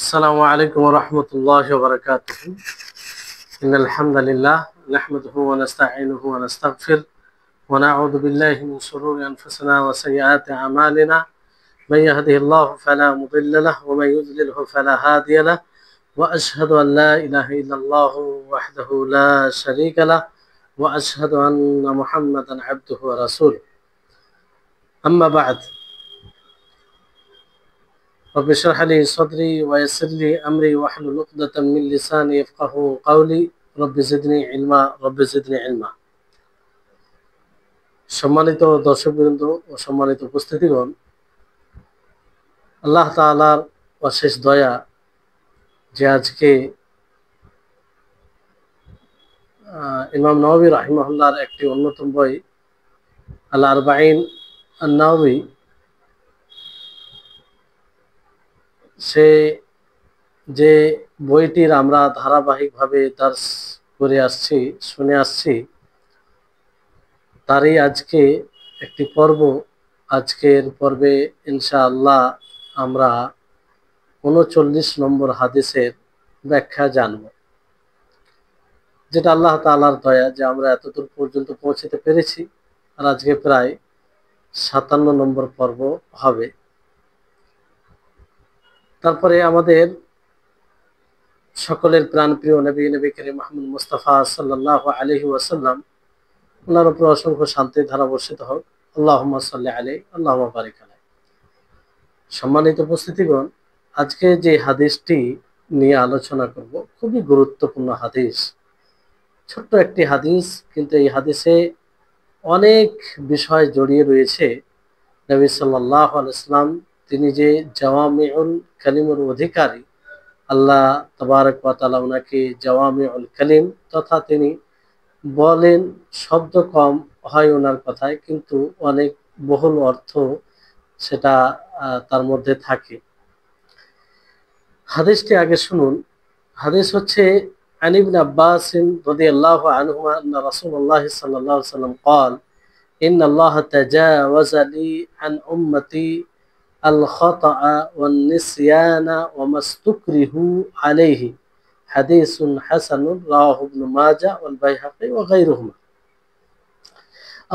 السلام عليكم ورحمة الله وبركاته. إن الحمد لله نحمده ونستعينه ونستغفر ونعوذ بالله من شرور أنفسنا وسيئات أعمالنا. من يهده الله فلا مضل له ومن يضلله فلا هادي له، وأشهد أن لا إله إلا الله وحده لا شريك له، وأشهد أن محمدا عبده ورسوله. أما بعد، رب اشرح لي صدري ويسر لي أمري واحلل عقدة من لساني يفقهوا قولي. رب زدني علما رب زدني علما। সম্মানিত দর্শকবৃন্দ ও সম্মানিত উপস্থিতিগণ, আল্লাহ তাআলার অশেষ দয়া যে আজকে ইমাম নওয়াবী রাহিমাহুল্লাহর একটি অন্যতম বই আল আরবাঈন আন-নওয়াবী, সে যে বইটির আমরা ধারাবাহিকভাবে দার্স করে আসছি, শুনে আসছি, তারই আজকে একটি পর্ব। আজকের পর্বে ইনশাআল্লাহ আমরা ৩৯ নম্বর হাদিসের ব্যাখ্যা জানব, যেটা আল্লাহ তাআলার দয়া যে আমরা এতদূর পর্যন্ত পৌঁছতে পেরেছি। আর আজকে প্রায় ৫৭ নম্বর পর্ব হবে। তারপরে আমাদের সকলের প্রাণপ্রিয় নবী করিম মুহাম্মদ মুস্তাফা সাল্লাল্লাহু আলাইহি ওয়াসাল্লাম, ওনার উপর অসংখ্য শান্তির ধারা বর্ষিত হোক। আল্লাহুম্মা সাল্লি আলাইহি আল্লাহুম্মা বারিক আলাইহি। সম্মানিত উপস্থিতিগণ, আজকে যে হাদিসটি নিয়ে আলোচনা করব খুবই গুরুত্বপূর্ণ হাদিস। ছোট্ট একটি হাদিস, কিন্তু এই হাদিসে অনেক বিষয় জড়িয়ে রয়েছে। নবী সাল্লাল্লাহু আলাইহি ওয়াসাল্লাম তিনি যে জাওয়ামিউল কালিমের অধিকারী, আল্লাহ তাবারক ওয়া তাআলা ওনাকে জাওয়ামিউল কালিম, তথা তিনি বলেন শব্দ কম হয় ওনার কথায়, কিন্তু অনেক বহুল অর্থ সেটা তার মধ্যে থাকে। হাদিসটি আগে শুনুন। হাদিস হচ্ছে আন ইবনে আব্বাস রাদিয়াল্লাহু আনহুমা আন্না রাসূলুল্লাহ সাল্লাল্লাহু আলাইহি ওয়াসাল্লাম قال إن الله تجاوز لي عن أمتي الخطأ والنسيان وما استكرهوا عليه حديث حسن رواه ابن ماجه والبيهقي وغيرهما।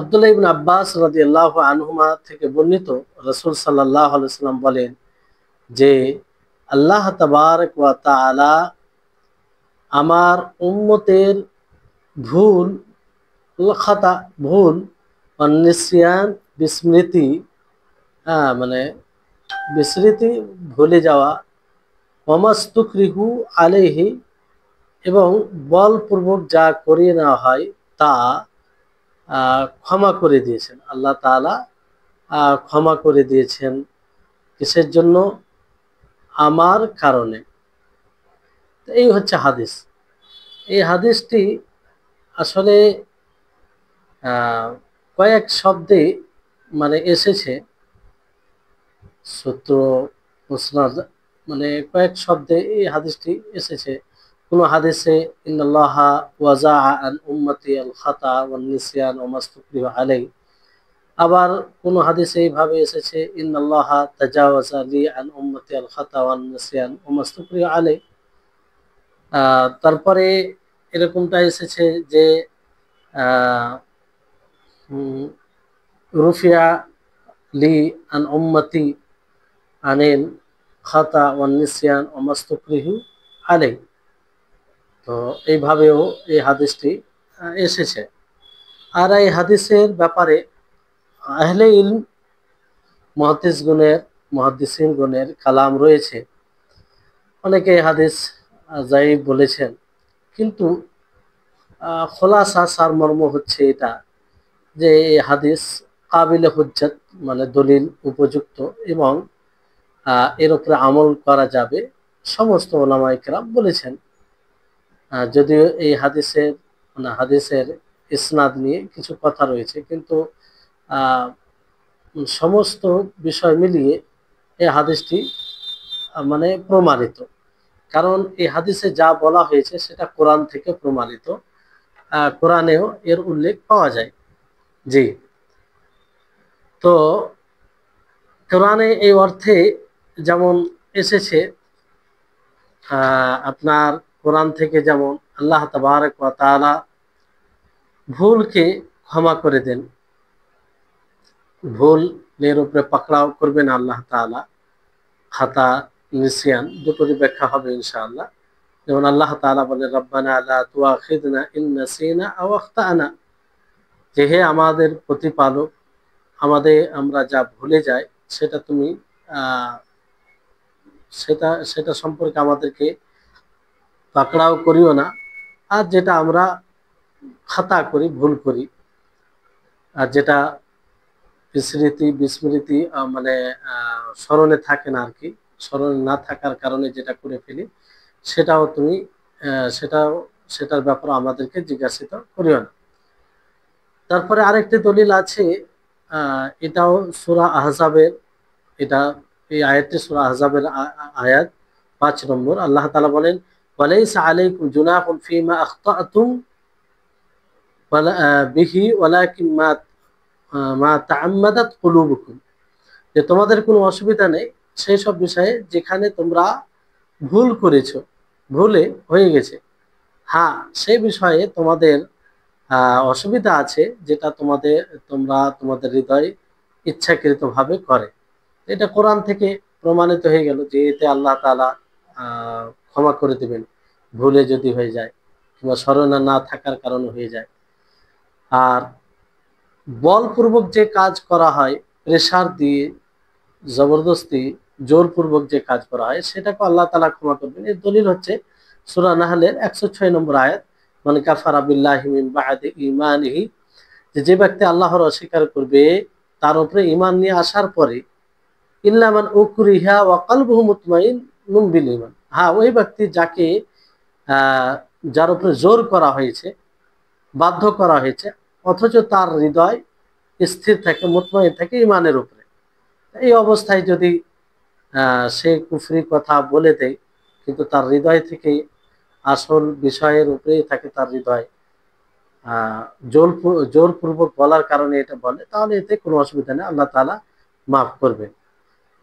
আব্দুল্লাহ ইবনে আব্বাস রাদিয়াল্লাহু আনহুমা থেকে বর্ণিত, রাসূল সাল্লাল্লাহু আলাইহি ওয়াসাল্লাম বলেন যে আল্লাহ তাবারক ওয়া তাআলা আমার উম্মতের ভুল, খাতা ভুল, নিসিয়ান বিস্মৃতি, মানে বিস্মৃতি ভুলে যাওয়া, ওয়ামাস্তুকরিহু আলাইহি এবং বলপূর্বক যা করিয়ে নেওয়া হয় তা ক্ষমা করে দিয়েছেন। আল্লাহ তাআলা ক্ষমা করে দিয়েছেন। কিসের জন্য? আমার কারণে। এই হচ্ছে হাদিস। এই হাদিসটি আসলে কয়েক শব্দে মানে এসেছে, সূত্র মুসনাদ, মানে কয়েক শব্দে এই হাদিসটি এসেছে। কোন হাদিসে ইন্নাল্লাহা ওয়াজাআ আন উম্মতি আল খাতা ওয়ান নিসিয়ান ওয়া মাস্তুকরিহু আলাইহি, আবার কোন হাদিসে এইভাবে এসেছে ইন্নাল্লাহা তাজাওয়াজা লি আন উম্মতি আল খাতা ওয়ান নিসিয়ান ওয়া মাস্তুকরিহু আলাইহি। তারপরে এরকমটা এসেছে যে রুফিয়া লি আন উম্মতি আনিল খাতা ওয়ান নিসিয়ান ওয়া মাস্তুকরিহু আলাইহি। তো এইভাবেও এই হাদিসটি এসেছে। আর এই হাদিসের ব্যাপারে আহলে ইলম, মুহাদ্দিসিন গণের কালাম রয়েছে। অনেকে এই হাদিস যায়ীফ বলেছেন, কিন্তু খোলাসা সারমর্ম হচ্ছে এটা যে এই হাদিস কাবিলে হুজ্জাত, মানে দলিল উপযুক্ত, এবং এর উপরে আমল করা যাবে, সমস্ত উলামায়ে কেরাম বলেছেন। যদিও এই হাদিসের ইসনাদ নিয়ে কিছু কথা রয়েছে, কিন্তু সমস্ত বিষয় মিলিয়ে এই হাদিসটি মানে প্রমাণিত। কারণ এই হাদিসে যা বলা হয়েছে সেটা কোরআন থেকে প্রমাণিত, কোরআনেও এর উল্লেখ পাওয়া যায়। জি, তো কোরআনে এই অর্থে যেমন এসেছে আপনার কোরআন থেকে যেমন আল্লাহ তাবারক ওয়া তাআলা ভুলকে ক্ষমা করে দেন, ভুলের উপরে পাকড়াও করবেন আল্লাহ তাআলা, খাতা নিসিয়ান দুটোরই ব্যাখ্যা হবে ইনশাআল্লাহ। যেমন আল্লাহ তাআলা বলেন রব্বানা লা তুআখিযনা ইন নাসিনা আও আখতানা, যে হে আমাদের প্রতিপালক, আমরা যা ভুলে যাই সেটা তুমি আহ, সেটা সম্পর্কে আমাদেরকে পাকড়াও করিও না, আর যেটা আমরা খাতা করি, ভুল করি, আর যেটা বিস্মৃতি মানে স্মরণে থাকে না আর কি, স্মরণে না থাকার কারণে যেটা করে ফেলি, সেটাও তুমি সেটাও সেটার ব্যাপারে আমাদেরকে জিজ্ঞাসিত করিও না। তারপরে আরেকটি দলিল আছে, এটাও সূরা আহজাবের, এটা এই আয়াতটি সূরা আহজাবের আয়াত 5 নম্বর। আল্লাহ তাআলা বলেন ওয়ালাইসা আলাইকুম জুনাহুন ফীমা আখতাতুম বিহি ওয়ালাকিন মা মা তাআম্মাদাত কুলুবুকুম, যে তোমাদের কোনো অসুবিধা নেই সেই সব বিষয়ে যেখানে তোমরা ভুল করেছো, ভুলে হয়ে গেছে। হ্যাঁ, সেই বিষয়ে তোমাদের অসুবিধা আছে, যেটা তোমাদের হৃদয় ইচ্ছাকৃতভাবে করে। এটা কোরআন থেকে প্রমাণিত হয়ে গেল যে এতে আল্লাহ তাআলা ক্ষমা করে দিবেন, ভুলে যদি হয়ে যায় কিংবা স্মরণে না থাকার কারণে হয়ে যায়। আর বলপূর্বক যে কাজ করা হয়, প্রেসার দিয়ে, জবরদস্তি, জোরপূর্বক যে কাজ করা হয়, সেটাকে আল্লাহ তাআলা ক্ষমা করবেন। এর দলিল হচ্ছে সূরা নাহলের 106 নম্বর আয়াত, মান কাফারা বিল্লাহি মিন বা'দি ঈমানিহি, যে ব্যক্তি আল্লাহর অস্বীকার করবে তার উপরে ঈমান নিয়ে আসার পরে, ইল্লা মান উকরিহা ওয়া কলবুহু মুতমাইন্নুম বিল ঈমান, হ্যাঁ ওই ব্যক্তি আহ যার উপরে জোর করা হয়েছে, বাধ্য করা হয়েছে, অথচ তার হৃদয় স্থির থাকে, মুতমাইন থাকে ঈমানের উপরে, এই অবস্থায় যদি সে কুফরি কথা বলে দেয় কিন্তু তার হৃদয় থেকে আসল বিষয়ের উপরেই থাকে, তার হৃদয় আহ জোরপূর্বক বলার কারণে এটা বলে, তাহলে এতে কোনো অসুবিধা নেই, আল্লাহ তাআলা মাফ করবে।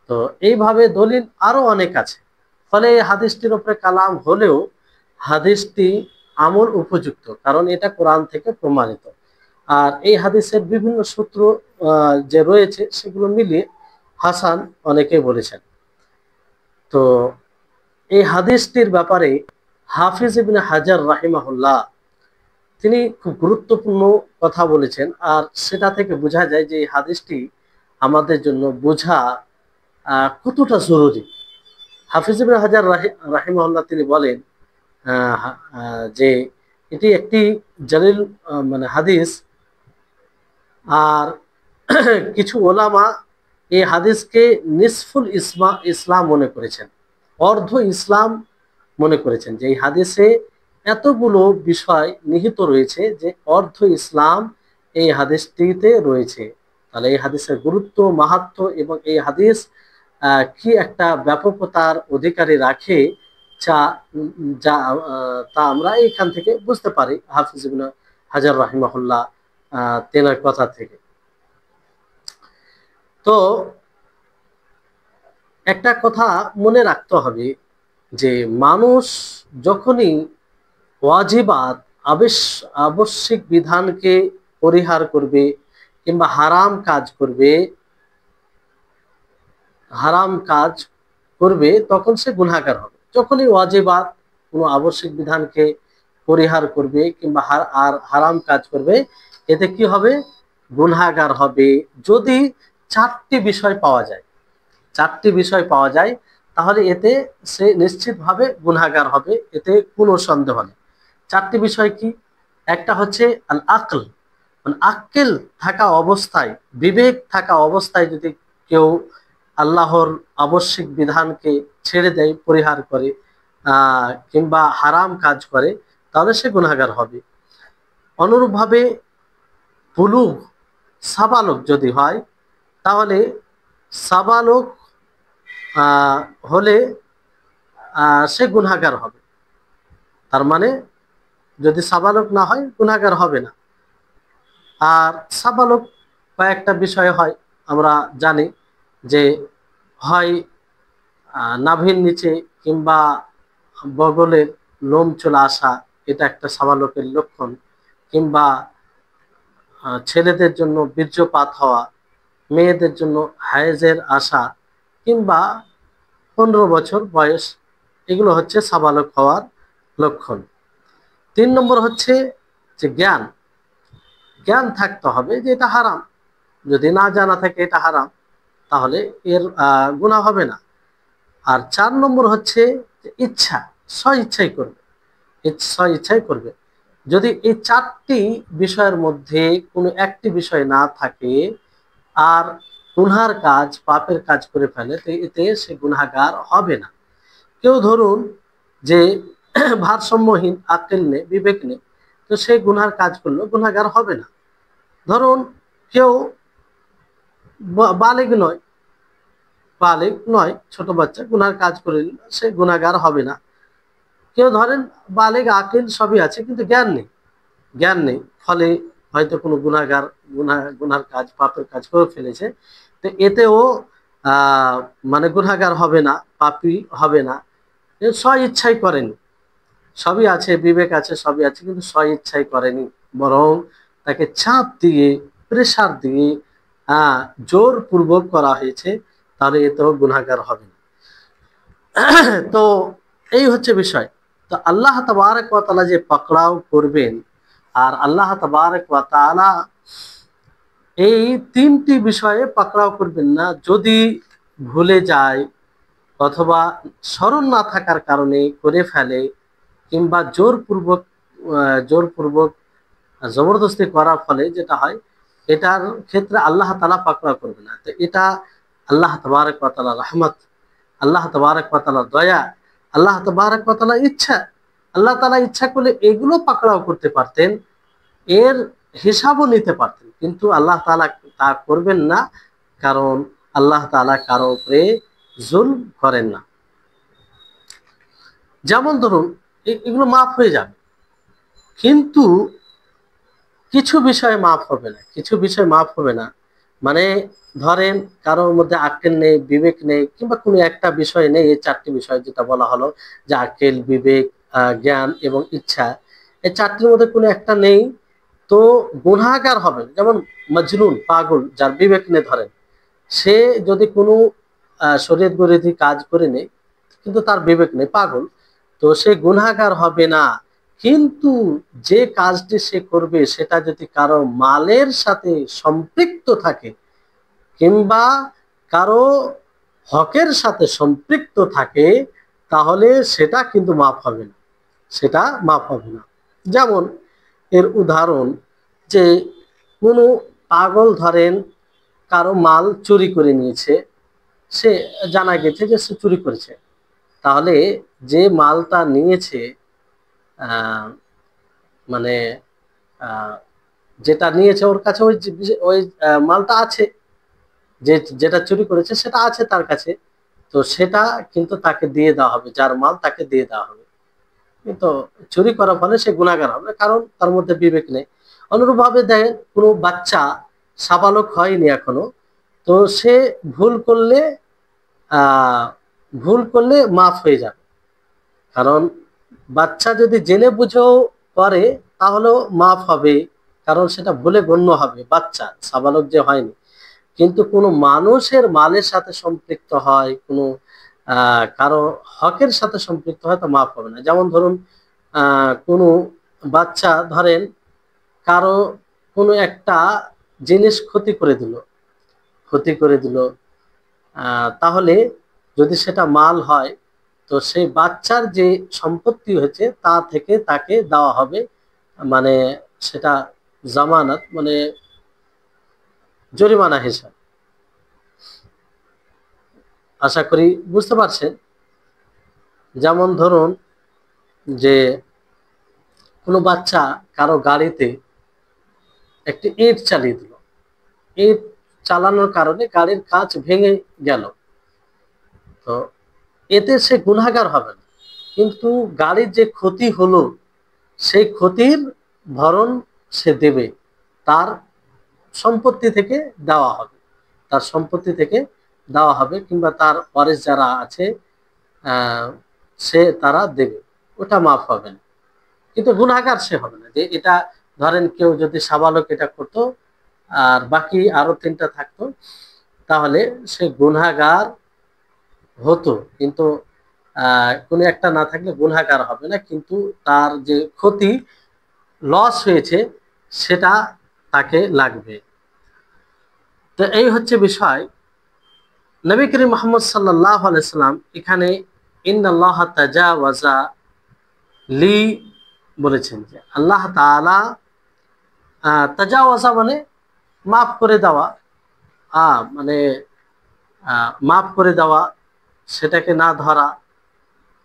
তো এইভাবে দলিল আরো অনেক আছে। ফলে এই হাদিসটির উপরে কালাম হলেও হাদিসটি আমল উপযুক্ত, কারণ এটা কোরআন থেকে প্রমাণিত। আর এই হাদিসের বিভিন্ন সূত্র যে রয়েছে সেগুলো মিলিয়ে হাসান অনেকে বলেছেন। তো এই হাদিসটির ব্যাপারে হাফিজ ইবনে হাজার রাহিমাহুল্লাহ তিনি খুব গুরুত্বপূর্ণ কথা বলেছেন, আর সেটা থেকে বোঝা যায় যে এই হাদিসটি আমাদের জন্য বোঝা কতটা জরুরি। হাফিজ ইবনে হাজার রাহিমাহুল্লাহ তিনি বলেন যে এটি একটি জলিল মানে হাদিস, আর কিছু ওলামা এই হাদিসকে নিসফুল ইসলাম মনে করেছেন, অর্ধ ইসলাম মনে করেছেন, যে এই হাদিসে এতগুলো বিষয় নিহিত রয়েছে যে অর্ধ ইসলাম এই হাদিসটিতে রয়েছে। তাহলে এই হাদিসের গুরুত্ব, মাহাত্ম্য এবং এই হাদিস কি একটা ব্যাপকতার অধিকারী রাখে, যা যা তা আমরা এইখান থেকে বুঝতে পারি হাফিজ ইবনে হাজার রাহিমাহুল্লাহ তেনার কথা থেকে। তো একটা কথা মনে রাখতে হবে যে মানুষ যখনই ওয়াজিবাত, আবশ্যিক বিধানকে পরিহার করবে কিংবা হারাম কাজ করবে তখন সে গুনাহগার হবে। যখনই ওয়াজিবাত, কোনো আবশ্যিক বিধানকে পরিহার করবে কিংবা হারাম কাজ করবে, এতে কি হবে? গুনাহগার হবে। যদি চারটি বিষয় পাওয়া যায়, তাহলে এতে সে নিশ্চিতভাবে গুনাহগার হবে, এতে কোনো সন্দেহ নেই। চারটি বিষয় কি? একটা হচ্ছে আল আকল, মানে আক্কেল থাকা অবস্থায়, বিবেক থাকা অবস্থায় যদি কেউ আল্লাহর আবশ্যিক বিধানকে ছেড়ে দেয়, পরিহার করে কিংবা হারাম কাজ করে, তাহলে সে গুনাহগার হবে। অনুরূপভাবে বুলুগ, সাবালক যদি হয়, তাহলে সাবালক হলে সে গুনাহগার হবে। তার মানে যদি সাবালক না হয় গুনাহগার হবে না। আর সাবালক কয়েকটা বিষয় হয়, আমরা জানি যে হয় নাভির নিচে কিংবা বগলের লোম চলে আসা, এটা একটা সাবালকের লক্ষণ। কিংবা ছেলেদের জন্য বীর্যপাত হওয়া, মেয়েদের জন্য হায়েজের আসা, কিংবা 15 বছর বয়স, এগুলো হচ্ছে সাবালক হওয়ার লক্ষণ। 3 নম্বর হচ্ছে যে জ্ঞান। জ্ঞান থাকতে হবে যে এটা হারাম। যদি না জানা থাকে এটা হারাম, তাহলে এর গুনাহ হবে না। আর 4 নম্বর হচ্ছে যে ইচ্ছা, স্ব ইচ্ছাই করবে, স্ব ইচ্ছাই করবে। যদি এই 4টি বিষয়ের মধ্যে কোনো একটি বিষয় না থাকে আর গুনহার কাজ, পাপের কাজ করে ফেলে, তো এতে সে গুনাহগার হবে না। কেউ ধরুন যে ভারসাম্যহীন আক্কেল নেই, বিবেক নেই, তো সে গুনহার কাজ করলো, গুনাহগার হবে না। ধরুন কেউ বালেগ নয়, বালেগ নয়, ছোট বাচ্চা, গুনহার কাজ করে নিল, সে গুনাহগার হবে না। কেউ ধরেন বালেগ, আকিল সবই আছে, কিন্তু জ্ঞান নেই, জ্ঞান নেই, ফলে হয়তো কোনো গুনাহগার, গুনার কাজ, পাপের কাজ করে ফেলেছে, তো এতেও মানে গুনাহগার হবে না, পাপী হবে না। স্ব ইচ্ছাই করেনি, সবই আছে, বিবেক আছে, সবই আছে, কিন্তু স্ব ইচ্ছাই করেনি, বরং তাকে চাপ দিয়ে, প্রেশার দিয়ে জোর পূর্বক করা হয়েছে, তাহলে এতেও গুনাহগার হবে না। তো এই হচ্ছে বিষয়। তো আল্লাহ তাবারক ওয়া তাআলা যে পাকড়াও করবেন, আর আল্লাহ তাবারক ওয়া তাআলা এই 3টি বিষয়ে পাকড়াও করবেন না। যদি ভুলে যায় অথবা স্মরণ না থাকার কারণে করে ফেলে, কিংবা জোরপূর্বক জবরদস্তি করার ফলে যেটা হয়, এটার ক্ষেত্রে আল্লাহ তাআলা পাকড়াও করবে না। তো এটা আল্লাহ তাবারক ওয়া তাআলার রহমত, আল্লাহ তাবারক ওয়া তাআলার দয়া, আল্লাহ তাবারক ওয়া তাআলার ইচ্ছা। আল্লাহ তাআলা ইচ্ছা করলে এগুলো পাকড়াও করতে পারতেন, এর হিসাবও নিতে পারতেন, কিন্তু আল্লাহ তাআলা তা করবেন না, কারণ আল্লাহ তাআলা কারো উপরে জুলম করেন না। যেমন ধরুন এগুলো মাফ হয়ে যাবে, কিন্তু কিছু বিষয় মাফ হবে না, কিছু বিষয় মাফ হবে না। মানে ধরেন কারোর মধ্যে আক্কেল নেই, বিবেক নেই, কিংবা কোনো একটা বিষয় নেই, এই 4টি বিষয় যেটা বলা হলো, যে আক্কেল, বিবেক, জ্ঞান এবং ইচ্ছা, এই 4টির মধ্যে কোনো একটা নেই, তো গুনাহগার হবে। যেমন মজনুন, পাগল, যার বিবেক নেই, ধরেন সে যদি কোনো শরীয়ত বিরোধী কাজ করে নেই, কিন্তু তার বিবেক নেই, পাগল, তো সে গুনাহগার হবে না। কিন্তু যে কাজটি সে করবে সেটা যদি কারো মালের সাথে সম্পৃক্ত থাকে, কিংবা কারো হকের সাথে সম্পৃক্ত থাকে, তাহলে সেটা কিন্তু মাফ হবে না, সেটা মাফ হবে না। যেমন এর উদাহরণ, যে কোনো পাগল ধরেন কারো মাল চুরি করে নিয়েছে, সে জানা গেছে যে সে চুরি করেছে, তাহলে যে মালটা নিয়েছে, আহ, মানে যেটা নিয়েছে ওর কাছে ওই মালটা আছে, যেটা চুরি করেছে সেটা আছে তার কাছে, তো সেটা কিন্তু তাকে দিয়ে দেওয়া হবে, যার মাল তাকে দিয়ে দেওয়া হবে। কিন্তু চুরি করার ফলে সে গুনাহগার হবে, কারণ তার মধ্যে বিবেক নেই। অনুরূপভাবে দেখেন কোনো বাচ্চা সাবালক হয়নি এখনো, তো সে ভুল করলে আহ ভুল করলে মাফ হয়ে যাবে, কারণ বাচ্চা যদি জেনে বুঝেও করে তাহলেও মাফ হবে, কারণ সেটা ভুলে গণ্য হবে, বাচ্চা, সাবালক যে হয়নি। কিন্তু কোনো মানুষের মালের সাথে সম্পৃক্ত হয়, কোনো কারো হকের সাথে সম্পৃক্ত হয়, তো মাফ হবে না। যেমন ধরুন কোনো বাচ্চা ধরেন কারো কোনো একটা জিনিস ক্ষতি করে দিল, ক্ষতি করে দিল, তাহলে যদি সেটা মাল হয়, তো সেই বাচ্চার যে সম্পত্তি হয়েছে তা থেকে তাকে দেওয়া হবে, মানে সেটা জামানত, মানে জরিমানা হিসাব। আশা করি বুঝতে পারছেন। যেমন ধরুন যে কোনো বাচ্চা কারো গাড়িতে একটি ইট চালিয়ে দিল, ইট চালানোর কারণে গাড়ির কাঁচ ভেঙে গেল, তো এতে সে গুনাহগার হবে না, কিন্তু গাড়ির যে ক্ষতি হলো সেই ক্ষতির ভরণ সে দেবে, তার সম্পত্তি থেকে দেওয়া হবে, তার সম্পত্তি থেকে দেওয়া হবে, কিংবা তার ওয়ারিশ যারা আছে তারা দেবে, ওটা মাফ হবে না। কিন্তু গুনাহগার সে হবে না। যে এটা ধরেন কেউ যদি সাবালক এটা করতো আর বাকি আরো 3টা থাকতো, তাহলে সে গুনাহগার হতো, কিন্তু কোনো একটা না থাকলে গুনাহগার হবে না, কিন্তু তার যে ক্ষতি, লস হয়েছে, সেটা তাকে লাগবে। তো এই হচ্ছে বিষয়। নবী করিম মুহাম্মদ সাল্লাল্লাহু আলাইহি সাল্লাম এখানে ইন্নাল্লাহ তাজাওয়াজা লি বলেছেন, যে আল্লাহ তাআলা তাজাওয়াজা মানে মাফ করে দেওয়া, মানে মাফ করে দেওয়া, সেটাকে না ধরা।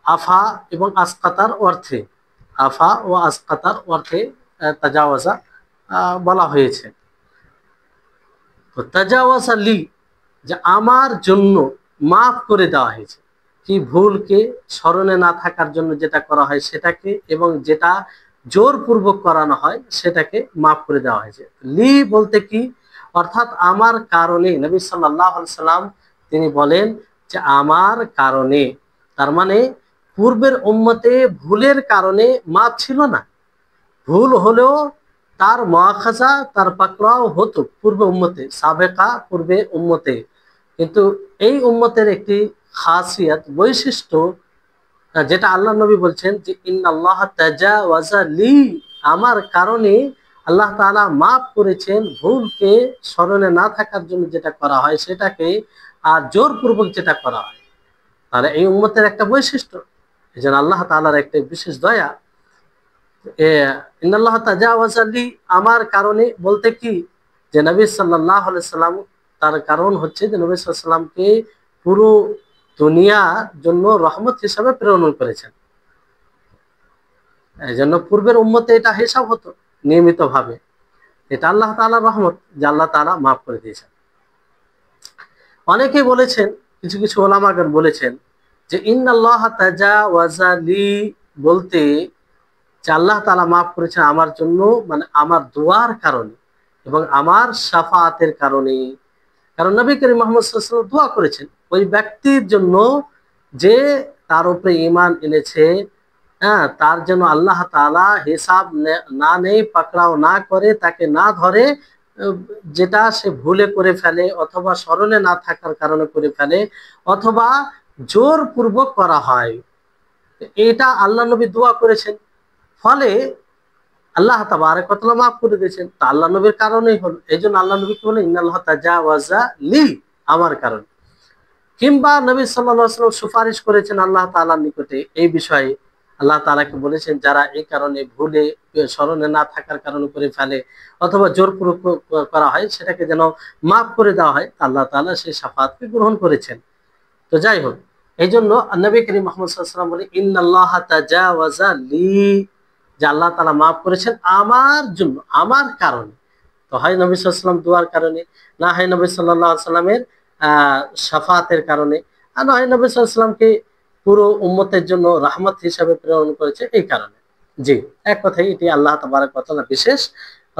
আফা এবং আসকাতার অর্থে, আফা ও আসকাতার অর্থে তাজাওয়াজা বলা হয়েছে। তো তাজাওয়াজা লি, যে আমার জন্য মাফ করে দেওয়া হয়েছে। কি ভুলকে স্মরণে না থাকার জন্য যেটা করা হয় সেটাকে, এবং যেটা জোরপূর্বক করানো হয় সেটাকে মাফ করে দেওয়া হয়েছে। লি বলতে কি, অর্থাৎ আমার কারণে, নবী সাল্লাল্লাহু আলাইহি সাল্লাম তিনি বলেন যে আমার কারণে, তার মানে পূর্বের উম্মতে ভুলের কারণে মাফ ছিল না। ভুল হলেও তার মুআখাযা, তার পাকড়াও হতো পূর্বে উম্মতে, সাবেকা পূর্বে উম্মতে। কিন্তু এই উম্মতের একটি খাসিয়াত, বৈশিষ্ট্য, যেটা আল্লাহ নবী বলছেন যে ইন্নাল্লাহ তাজাওয়াজা লি, আমার কারণে আল্লাহ তাআলা মাফ করেছেন ভুলকে স্মরণে না থাকার জন্য যেটা করা হয় সেটাকে, আর জোরপূর্বক যেটা করা হয়। তাহলে এই উম্মতের একটা বৈশিষ্ট্য, এই জন্য আল্লাহ তাআলার একটা বিশেষ দয়া। ইন্নাল্লাহ তাজাওয়াজা লি, আমার কারণে বলতে কি, যে নবী সাল্লাল্লাহু আলাইহি সাল্লাম, তার কারণ হচ্ছে যে নবী সাল্লাল্লাহু আলাইহি সাল্লামকে পুরো দুনিয়ার জন্য রহমত হিসাবে প্রেরণ করেছেন। এই জন্য পূর্বের উম্মতে এটা হিসাব হতো নিয়মিত ভাবে, এটা আল্লাহ তাআলার রহমত যে আল্লাহ তাআলা মাফ করে দিয়েছেন। অনেকেই বলেছেন, কিছু কিছু ওলামাগণ বলেছেন যে ইন্নাল্লাহ তাজাওয়াজা লি বলতে, যে আল্লাহ তাআলা মাফ করেছেন আমার জন্য, মানে আমার দোয়ার কারণে এবং আমার শাফাআতের কারণে। কারণ নবী করিম মুহাম্মদ সাল্লাল্লাহু আলাইহি ওয়াসাল্লাম দোয়া করেছেন ওই ব্যক্তির জন্য যে তার উপরে ঈমান এনেছে, তার জন্য আল্লাহ তাআলা হিসাব না নেই, পাকড়াও না করে, তাকে না ধরে, যেটা সে ভুলে করে ফেলে, অথবা স্মরণে না থাকার কারণে করে ফেলে, অথবা জোরপূর্বক করা হয়। এটা আল্লাহ নবী দোয়া করেছেন, ফলে আল্লাহ তাবারক ওয়া তাআলা মাফ করে দিয়েছেন। তা আল্লাহ নবীর কারণেই হলো, এই জন্য আল্লাহ নবী কি বলেন, ইন্নাল্লাহ তাজাওয়াজা লি, আমার কারণে। কিংবা নবী সাল্লাল্লাহু আলাইহি ওয়াসাল্লাম সুপারিশ করেছেন আল্লাহ তাআলার নিকটে এই বিষয়ে। আল্লাহ তাআলাকে বলেছেন যারা এই কারণে ভুলে, স্মরণে না থাকার কারণে করে ফেলে, অথবা জোরপূর্বক করা হয়, সেটাকে যেন মাফ করে দেওয়া হয়, আল্লাহ তাআলা সেই শাফাআতকে গ্রহণ করেছেন। তো যাই হোক, এই জন্য নবী করিম মুহাম্মদ সাল্লাল্লাহু আলাইহি ওয়াসাল্লাম বলে ইন্নাল্লাহ তাজাওয়াজা লি, যে আল্লাহ তাআলা মাফ করেছেন আমার জন্য, আমার কারণে। তো হয় নবী সাল্লাল্লাহু আলাইহি ওয়াসাল্লাম দুয়ার কারণে, না হয় নবী সাল্লাল্লাহু আলাইহি ওয়াসাল্লামের শাফাআতের কারণে, আর না হয় নবী সাল্লাল্লাহু আলাইহি ওয়াসাল্লামকে পুরো উম্মতের জন্য রাহমাত হিসাবে প্রেরণ করেছে এই কারণে। জি, এক কথায় এটি আল্লাহ তাবারক ওয়া তাআলা বিশেষ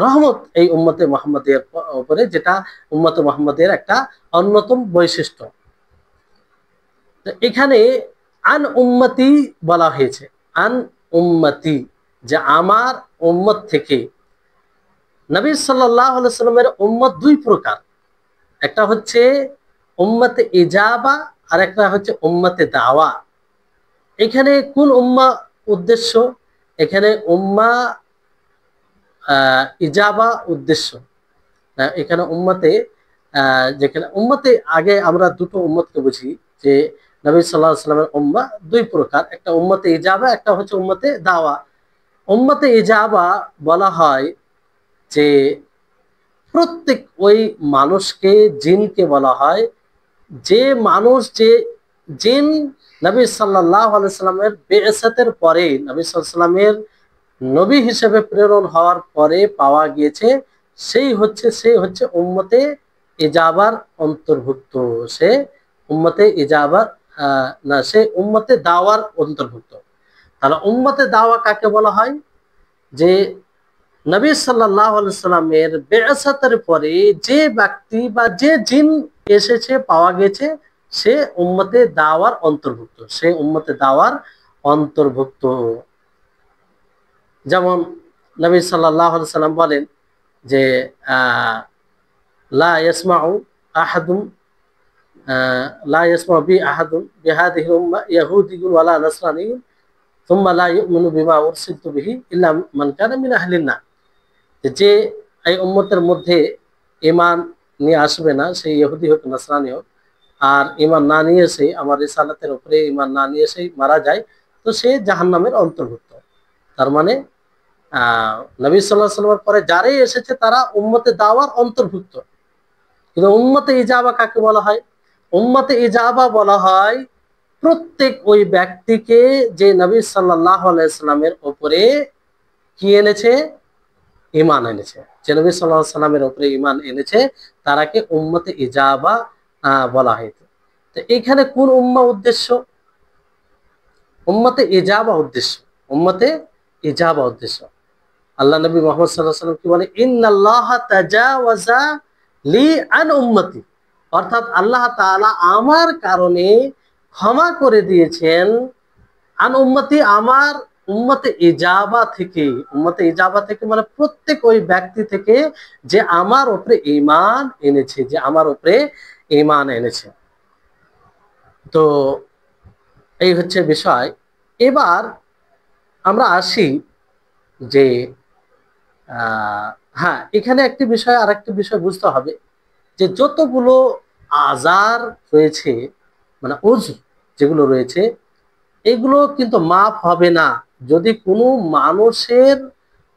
রহমত এই উম্মতে মুহাম্মাদিয়ার উপরে, যেটা উম্মতে মুহাম্মাদিয়ার একটা অন্যতম বৈশিষ্ট্য। এখানে আন উম্মতি বলা হয়েছে, আন উম্মতি, যে আমার উম্মত থেকে। নবী সাল্লাল্লাহু আলাইহি ওয়াসাল্লামের উম্মত দুই প্রকার, একটা হচ্ছে উম্মতে ইজাবা, আর একটা হচ্ছে উম্মতে দাওয়া। এখানে কোন উম্মাহ উদ্দেশ্য, এখানে উম্মাহ ইজাবা উদ্দেশ্য। এখানে উম্মতে, যেখানে উম্মতে, আগে আমরা দুটো উম্মতকে বুঝি, যে নবী সাল্লাল্লাহু আলাইহি ওয়াসাল্লামের উম্মাহ দুই প্রকার, একটা উম্মতে ইজাবা, একটা হচ্ছে উম্মতে দাওয়া। উম্মতে ইজাবা বলা হয় যে প্রত্যেক ওই মানুষকে, জিনকে বলা হয়, যে মানুষ, যে জিন নবী সাল্লাল্লাহু আলাইহি ওয়াসাল্লামের বিআসাতের পরে, নবী সাল্লাল্লাহু আলাইহি ওয়াসাল্লামের নবী হিসেবে প্রেরণ হওয়ার পরে পাওয়া গিয়েছে, সে হচ্ছে উম্মতে ইজাবার অন্তর্ভুক্ত, সে উম্মতে ইজাবার না, সে উম্মতে দাওয়ার অন্তর্ভুক্ত। তাহলে উম্মতে দাওয়া কাকে বলা হয়, যে নবী সাল্লাল্লাহু আলাইহি সাল্লামের বিআসাতের পরে যে ব্যক্তি বা যে জিন এসেছে, পাওয়া গেছে, সে উম্মতে দাওয়ার অন্তর্ভুক্ত, সে উম্মতে দাওয়ার অন্তর্ভুক্ত। যেমন নবী সাল্লাল্লাহু আলাইহি সাল্লাম বলেন যে লা ইয়াসমাউ আহাদুম লা ইয়াসমাউ বি আহাদুন বিহাদিহি উম্মাহ ইয়াহুদিয়্যুন ওয়ালা নাসরানিয়্যুন সুম্মা লা ইউমিনু বিমা উরসিলতু বিহি ইল্লা মান কানা মিন আহলিন নার। যে এই উম্মতের মধ্যে ঈমান নিয়ে আসবে না, সেই ইহুদি হোক নাসরানি হোক, আর ঈমান না নিয়ে এসে আমার রিসালাতের উপরে ঈমান না নিয়ে এসে মারা যায়, তো সে জাহান্নামের অন্তর্ভুক্ত। তার মানে নবী সাল্লাল্লাহু আলাইহি ওয়াসাল্লামের পরে যারাই এসেছে তারা উম্মতে দাওয়ার অন্তর্ভুক্ত। কিন্তু উম্মতে ইজাবা কাকে বলা হয়? উম্মতে ইজাবা বলা হয় প্রত্যেক ওই ব্যক্তিকে যে নবী সাল্লাল্লাহু আলাইহি সাল্লামের উপরে কি এনেছে? ঈমান এনেছে। যে নবী সাল্লাল্লাহু আলাইহি সাল্লামের উপরে ঈমান এনেছে তারাকে উম্মতে ইজাবা বলা হয়। তো এখানে কোন উম্মাহ উদ্দেশ্য? উম্মতে ইজাবা উদ্দেশ্য, উম্মতে ইজাবা উদ্দেশ্য। আল্লাহ নবী মুহাম্মদ সাল্লাল্লাহু আলাইহি ওয়াসাল্লাম কি বলে? ইন্নাল্লাহা তাজাওয়াজা লি আন উম্মতি, অর্থাৎ আল্লাহ তাআলা আমার কারণে ক্ষমা করে দিয়েছেন আন উম্মতি, আমার উম্মতে ইজাবা থেকে। উম্মতে ইজাবা থেকে মানে প্রত্যেক ওই ব্যক্তি থেকে যে আমার উপরে ঈমান এনেছে, যে আমার উপরে ঈমান এনেছে। তো এই হচ্ছে বিষয়। এবার আমরা আসি যে হ্যাঁ, এখানে একটি বিষয়, আর একটি বিষয় বুঝতে হবে যে যতগুলো আযার রয়েছে, মানে উযর যেগুলো রয়েছে, এগুলো কিন্তু মাফ হবে না যদি কোনো মানুষের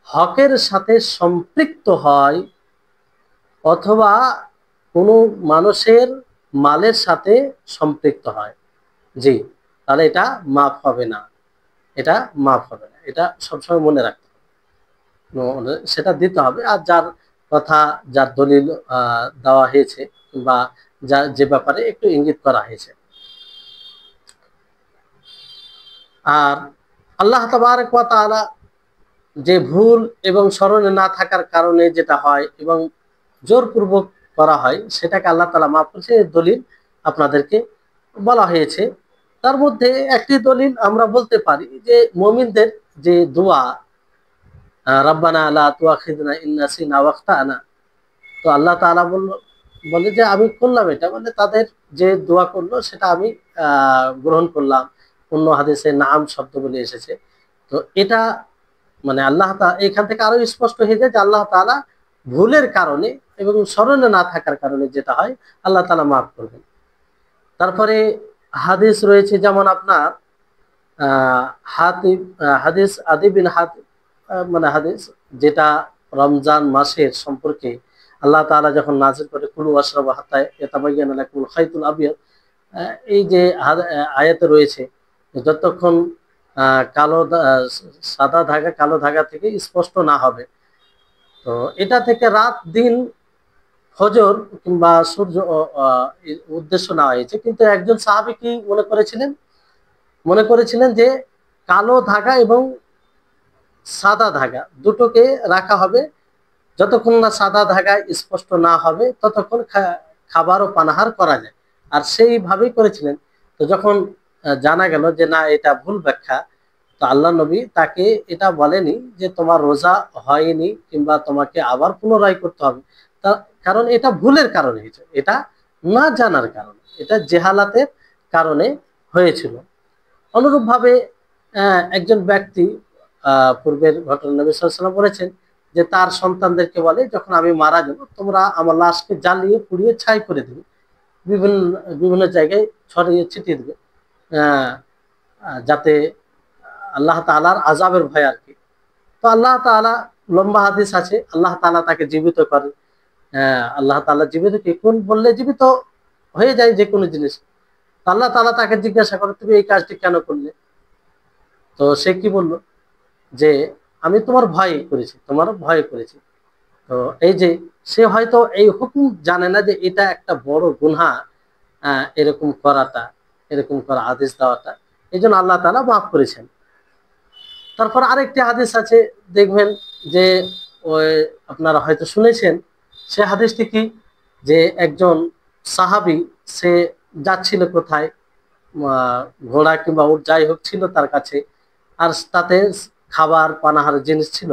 হকের সাথে সম্পৃক্ত হয় অথবা কোনো মানুষের মালের সাথে সম্পৃক্ত হয়। জি, তাহলে এটা মাফ হবে না, এটা মাফ হবে না, এটা সবসময় মনে রাখতে হবে, সেটা দিতে হবে। আর যার কথা, যার দলিল দেওয়া হয়েছে বা যা যে ব্যাপারে একটু ইঙ্গিত করা হয়েছে। আর আল্লাহ তাবারক ওয়া তাআলা যে ভুল এবং স্মরণে না থাকার কারণে যেটা হয় এবং জোরপূর্বক করা হয় সেটাকে আল্লাহ তাআলা মাফ করছে, এর দলিল আপনাদেরকে বলা হয়েছে। তার মধ্যে একটি দলিল আমরা বলতে পারি যে মুমিনদের যে দোয়া, রাব্বানা লা তুআখিযনা ইন নাসিনা ওয়া আখতানা, তো আল্লাহ তাআলা বলে যে আমি করলাম এটা, মানে তাদের যে দোয়া করলো সেটা আমি গ্রহণ করলাম। অন্য হাদিসে নাম শব্দ বলে এসেছে। তো এটা মানে আল্লাহ তাআলা এখান থেকে আরো স্পষ্ট হয়ে যায় যে আল্লাহ তাআলা ভুলের কারণে এবং স্মরণে না থাকার কারণে যেটা হয় আল্লাহ তাআলা মাফ করবেন। তারপরে হাদিস রয়েছে, যেমন আপনার হাদিস আদি বিন হাতিব, মানে হাদিস যেটা রমজান মাসের সম্পর্কে আল্লাহ তাআলা যখন নাযিল করে কুলু ওয়াশরাবু হাত্তা ইয়াতাবায়্যানা লাকুমুল খাইতুল আবিয়াদ, এই যে আয়াতে রয়েছে যতক্ষণ কালো সাদা ধাগা কালো ধাগা থেকে স্পষ্ট না হবে, তো এটা থেকে রাত দিন ফজর কিংবা সূর্য উদ্দেশ্য নেওয়া হয়েছে। কিন্তু একজন সাহাবী কি মনে করেছিলেন যে কালো ধাগা এবং সাদা ধাগা দুটোকে রাখা হবে, যতক্ষণ না সাদা ধাগা স্পষ্ট না হবে ততক্ষণ খাবার ও পানাহার করা যায়, আর সেইভাবেই করেছিলেন। তো যখন জানা গেল যে না, এটা ভুল ব্যাখ্যা, তো আল্লাহ নবী তাকে এটা বলেনি যে তোমার রোজা হয়নি কিংবা তোমাকে আবার পুনরায় করতে হবে, কারণ এটা ভুলের কারণে হয়েছে, এটা না জানার কারণে, এটা জেহালাতের কারণে হয়েছিল। অনুরূপভাবে একজন ব্যক্তি পূর্বের ঘটনা নবী সাল্লাল্লাহু আলাইহি ওয়াসাল্লাম বলেছেন যে তার সন্তানদেরকে বলে, যখন আমি মারা যাব তোমরা আমার লাশকে জ্বালিয়ে পুড়িয়ে ছাই করে দেবে, বিভিন্ন বিভিন্ন জায়গায় ছড়িয়ে ছিটিয়ে দেবে, যাতে আল্লাহ তাআলার আযাবের ভয় আর কি। তো আল্লাহ তাআলা, লম্বা হাদিস আছে, আল্লাহ তাআলা তাকে জীবিত করেন। আল্লাহ তাআলা জীবিত কি কোন বললে জীবিত হয়ে যায় যে কোনো জিনিস। আল্লাহ তাআলা তাকে জিজ্ঞাসা করে তুমি এই কাজটি কেন করলে? তো সে কি বলল যে আমি তোমার ভয় করেছি, তোমার ভয় করেছি। তো এই যে সে হয়তো এই হুকুম জানে না যে এটা একটা বড় গুনাহ, এরকম করাটা, এরকম করা আদেশ দেওয়াটা, এই জন্য আল্লাহ তাআলা মাফ করেছেন। তারপর আরেকটি হাদিস আছে, দেখবেন যে ওই আপনারা হয়তো শুনেছেন, সে হাদিসটি কি যে একজন সাহাবী সে যাচ্ছিল কোথায়, ঘোড়া কিংবা উট যাই হোক ছিল তার কাছে, আর তাতে খাবার পানাহারের জিনিস ছিল।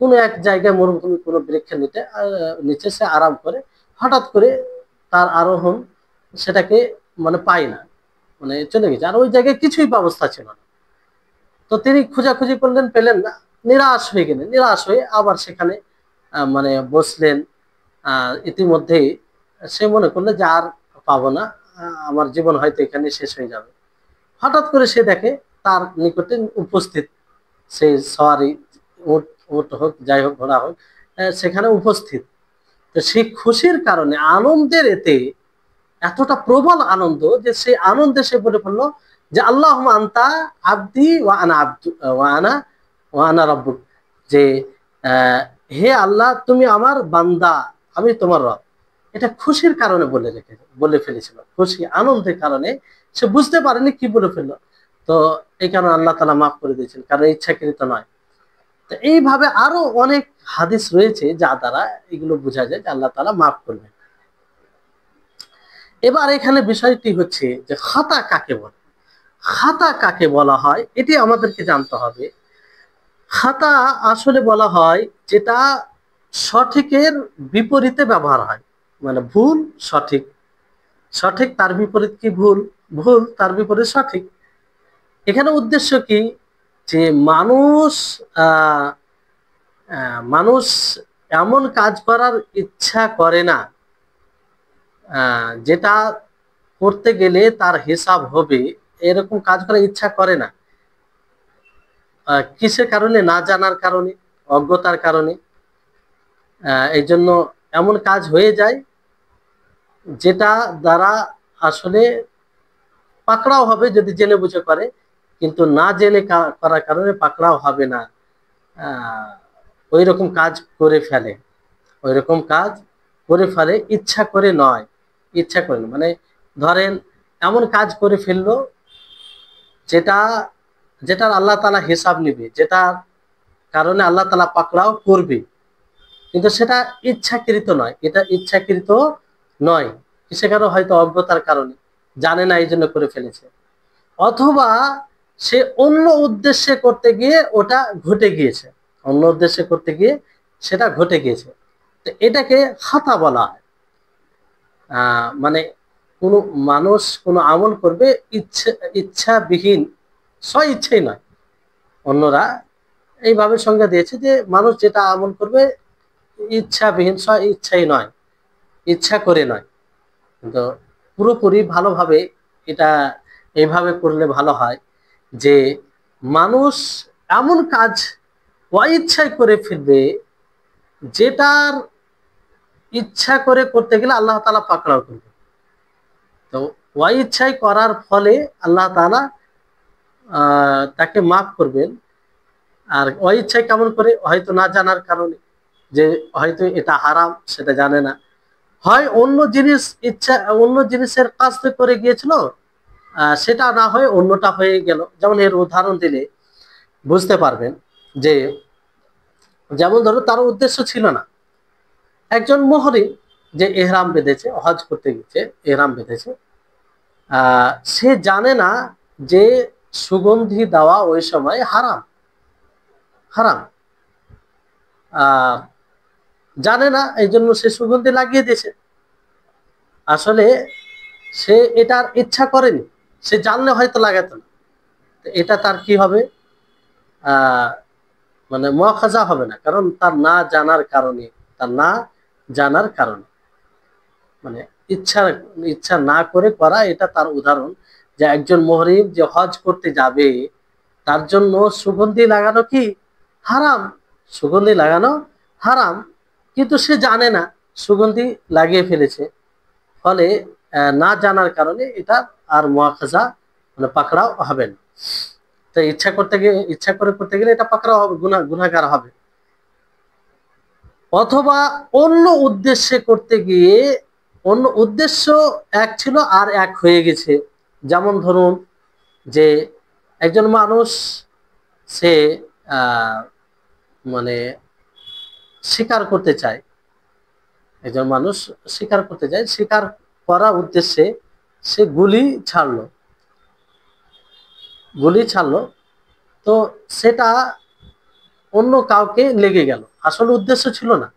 কোনো এক জায়গায় মরুভূমি কোনো বৃক্ষের নিচে সে আরাম করে, হঠাৎ করে তার আরোহণ সেটাকে মানে পায় না, মানে চলে গেছে, আর ওই জায়গায় কিছুই ব্যবস্থা ছিল না। তো তিনি খোঁজাখুঁজি করলেন, পেলেন না, নিরাশ হয়ে গেলেন। নিরাশ হয়ে আবার সেখানে মানে বসলেন। ইতিমধ্যেই সে মনে করলো যে আর পাবো না, আমার জীবন হয়তো এখানে শেষ হয়ে যাবে। হঠাৎ করে সে দেখে তার নিকটে উপস্থিত সেই সওয়ারি, উট উট হোক যাই হোক ঘোড়া হোক, সেখানে উপস্থিত। তো সেই খুশির কারণে, আনন্দের এতে এতটা প্রবল আনন্দ যে সেই আনন্দে সে বলে ফেললো যে আল্লাহুম্মা আনতা আবদি ওয়া আনা আবদু ওয়া আনা রাব্বুক, যে হে আল্লাহ তুমি আমার বান্দা, আমি তোমার রব। এটা খুশির কারণে বলে ফেলেছিল, খুশি আনন্দের কারণে। সে বুঝতে পারেনি কি বলে ফেললো। তো এই কারণে আল্লাহ তাআলা মাফ করে দিয়েছেন, কারণ ইচ্ছাকৃত নয়। তো এইভাবে আরো অনেক হাদিস রয়েছে যা দ্বারা এগুলো বোঝা যায় যে আল্লাহ তাআলা মাফ করবেন। এবার এখানে বিষয়টি হচ্ছে যে খাতা কাকে বলে, খাতা কাকে বলা হয় এটি আমাদেরকে জানতে হবে। খাতা আসলে বলা হয় যেটা সঠিকের বিপরীতে ব্যবহার হয়, মানে ভুল সঠিক, সঠিক তার বিপরীত কি ভুল, ভুল তার বিপরীত সঠিক। এখানে উদ্দেশ্য কি, যে মানুষ আহ মানুষ এমন কাজ করার ইচ্ছা করে না যেটা করতে গেলে তার হিসাব হবে, এরকম কাজ করার ইচ্ছা করে না। কিসের কারণে, না জানার কারণে, অজ্ঞতার কারণে। এই জন্য এমন কাজ হয়ে যায় যেটা দ্বারা আসলে পাকড়াও হবে যদি জেনে বুঝে করে, কিন্তু না জেনে করার কারণে পাকড়াও হবে না। ওই রকম কাজ করে ফেলে, ওই রকম কাজ করে ফেলে, ইচ্ছা করে নয়, ইচ্ছা করে না। মানে ধরেন এমন কাজ করে ফেললো যেটা, যেটার আল্লাহ তাআলা হিসাব নিবে, যেটার কারণে আল্লাহ তাআলা পাকড়াও করবে, কিন্তু সেটা ইচ্ছাকৃত নয়, এটা ইচ্ছাকৃত নয়। কিসের কারণে, হয়তো অজ্ঞতার কারণে, জানে না এই জন্য করে ফেলেছে, অথবা সে অন্য উদ্দেশ্যে করতে গিয়ে ওটা ঘটে গিয়েছে, অন্য উদ্দেশ্যে করতে গিয়ে সেটা ঘটে গিয়েছে। তো এটাকে খাতা বলা হয়। মানে কোনো মানুষ কোনো আমল করবে ইচ্ছাবিহীন, স্ব ইচ্ছাই নয়। অন্যরা এইভাবে সংজ্ঞা দিয়েছে যে মানুষ যেটা আমল করবে ইচ্ছাবিহীন, স্ব ইচ্ছাই নয়, ইচ্ছা করে নয়। কিন্তু পুরোপুরি ভালোভাবে এটা এইভাবে করলে ভালো হয় যে মানুষ এমন কাজ অইচ্ছায় করে ফেলবে যেটার ইচ্ছা করে করতে গেলে আল্লাহ তাআলা পাকড়াও করবে। তো অইচ্ছায় করার ফলে আল্লাহ তাআলা তাকে মাফ করবেন। আর অইচ্ছায় কেমন করে, হয়তো না জানার কারণে, যে হয়তো এটা হারাম সেটা জানে না, হয় অন্য জিনিস ইচ্ছা, অন্য জিনিসের কাজ করে গিয়েছিল, সেটা না হয়ে অন্যটা হয়ে গেল। যেমন এর উদাহরণ দিলে বুঝতে পারবেন, যে যেমন ধরো তার উদ্দেশ্য ছিল না, একজন মুহরিম যে এহরাম বেঁধেছে, হজ করতে গেছে, এহরাম বেঁধেছে, সে জানে না যে সুগন্ধি দেওয়া ওই সময় হারাম, হারাম জানে না, এই জন্য সে সুগন্ধি লাগিয়ে দিয়েছে। আসলে সে এটার ইচ্ছা করেনি, সে জানলে হয়তো লাগাতো না। এটা তার কি হবে, মানে মুআখাযা হবে না, কারণ তার না জানার কারণে, তার না জানার কারণে, মানে ইচ্ছা, ইচ্ছা না করে করা, এটা তার উদাহরণ। যে একজন মুহরিম যে হজ করতে যাবে তার জন্য সুগন্ধি লাগানো কি হারাম, সুগন্ধি লাগানো হারাম, কিন্তু সে জানে না, সুগন্ধি লাগিয়ে ফেলেছে। ফলে না জানার কারণে এটা আর মুআখাযা, মানে পাকড়াও হবে না। তো ইচ্ছা করতে গিয়ে, ইচ্ছা করে করতে গেলে এটা পাকড়াও হবে, গুনাহগার হবে। অথবা অন্য উদ্দেশ্যে করতে গিয়ে, অন্য উদ্দেশ্য এক ছিল আর এক হয়ে গেছে। যেমন ধরুন যে একজন মানুষ সে মানে শিকার করতে চায়, একজন মানুষ শিকার করতে চায়, শিকার করার উদ্দেশ্যে সে গুলি ছাড়লো, গুলি ছাড়লো, তো সেটা অন্য কাউকে লেগে গেল, আসলে উদ্দেশ্য ছিল না,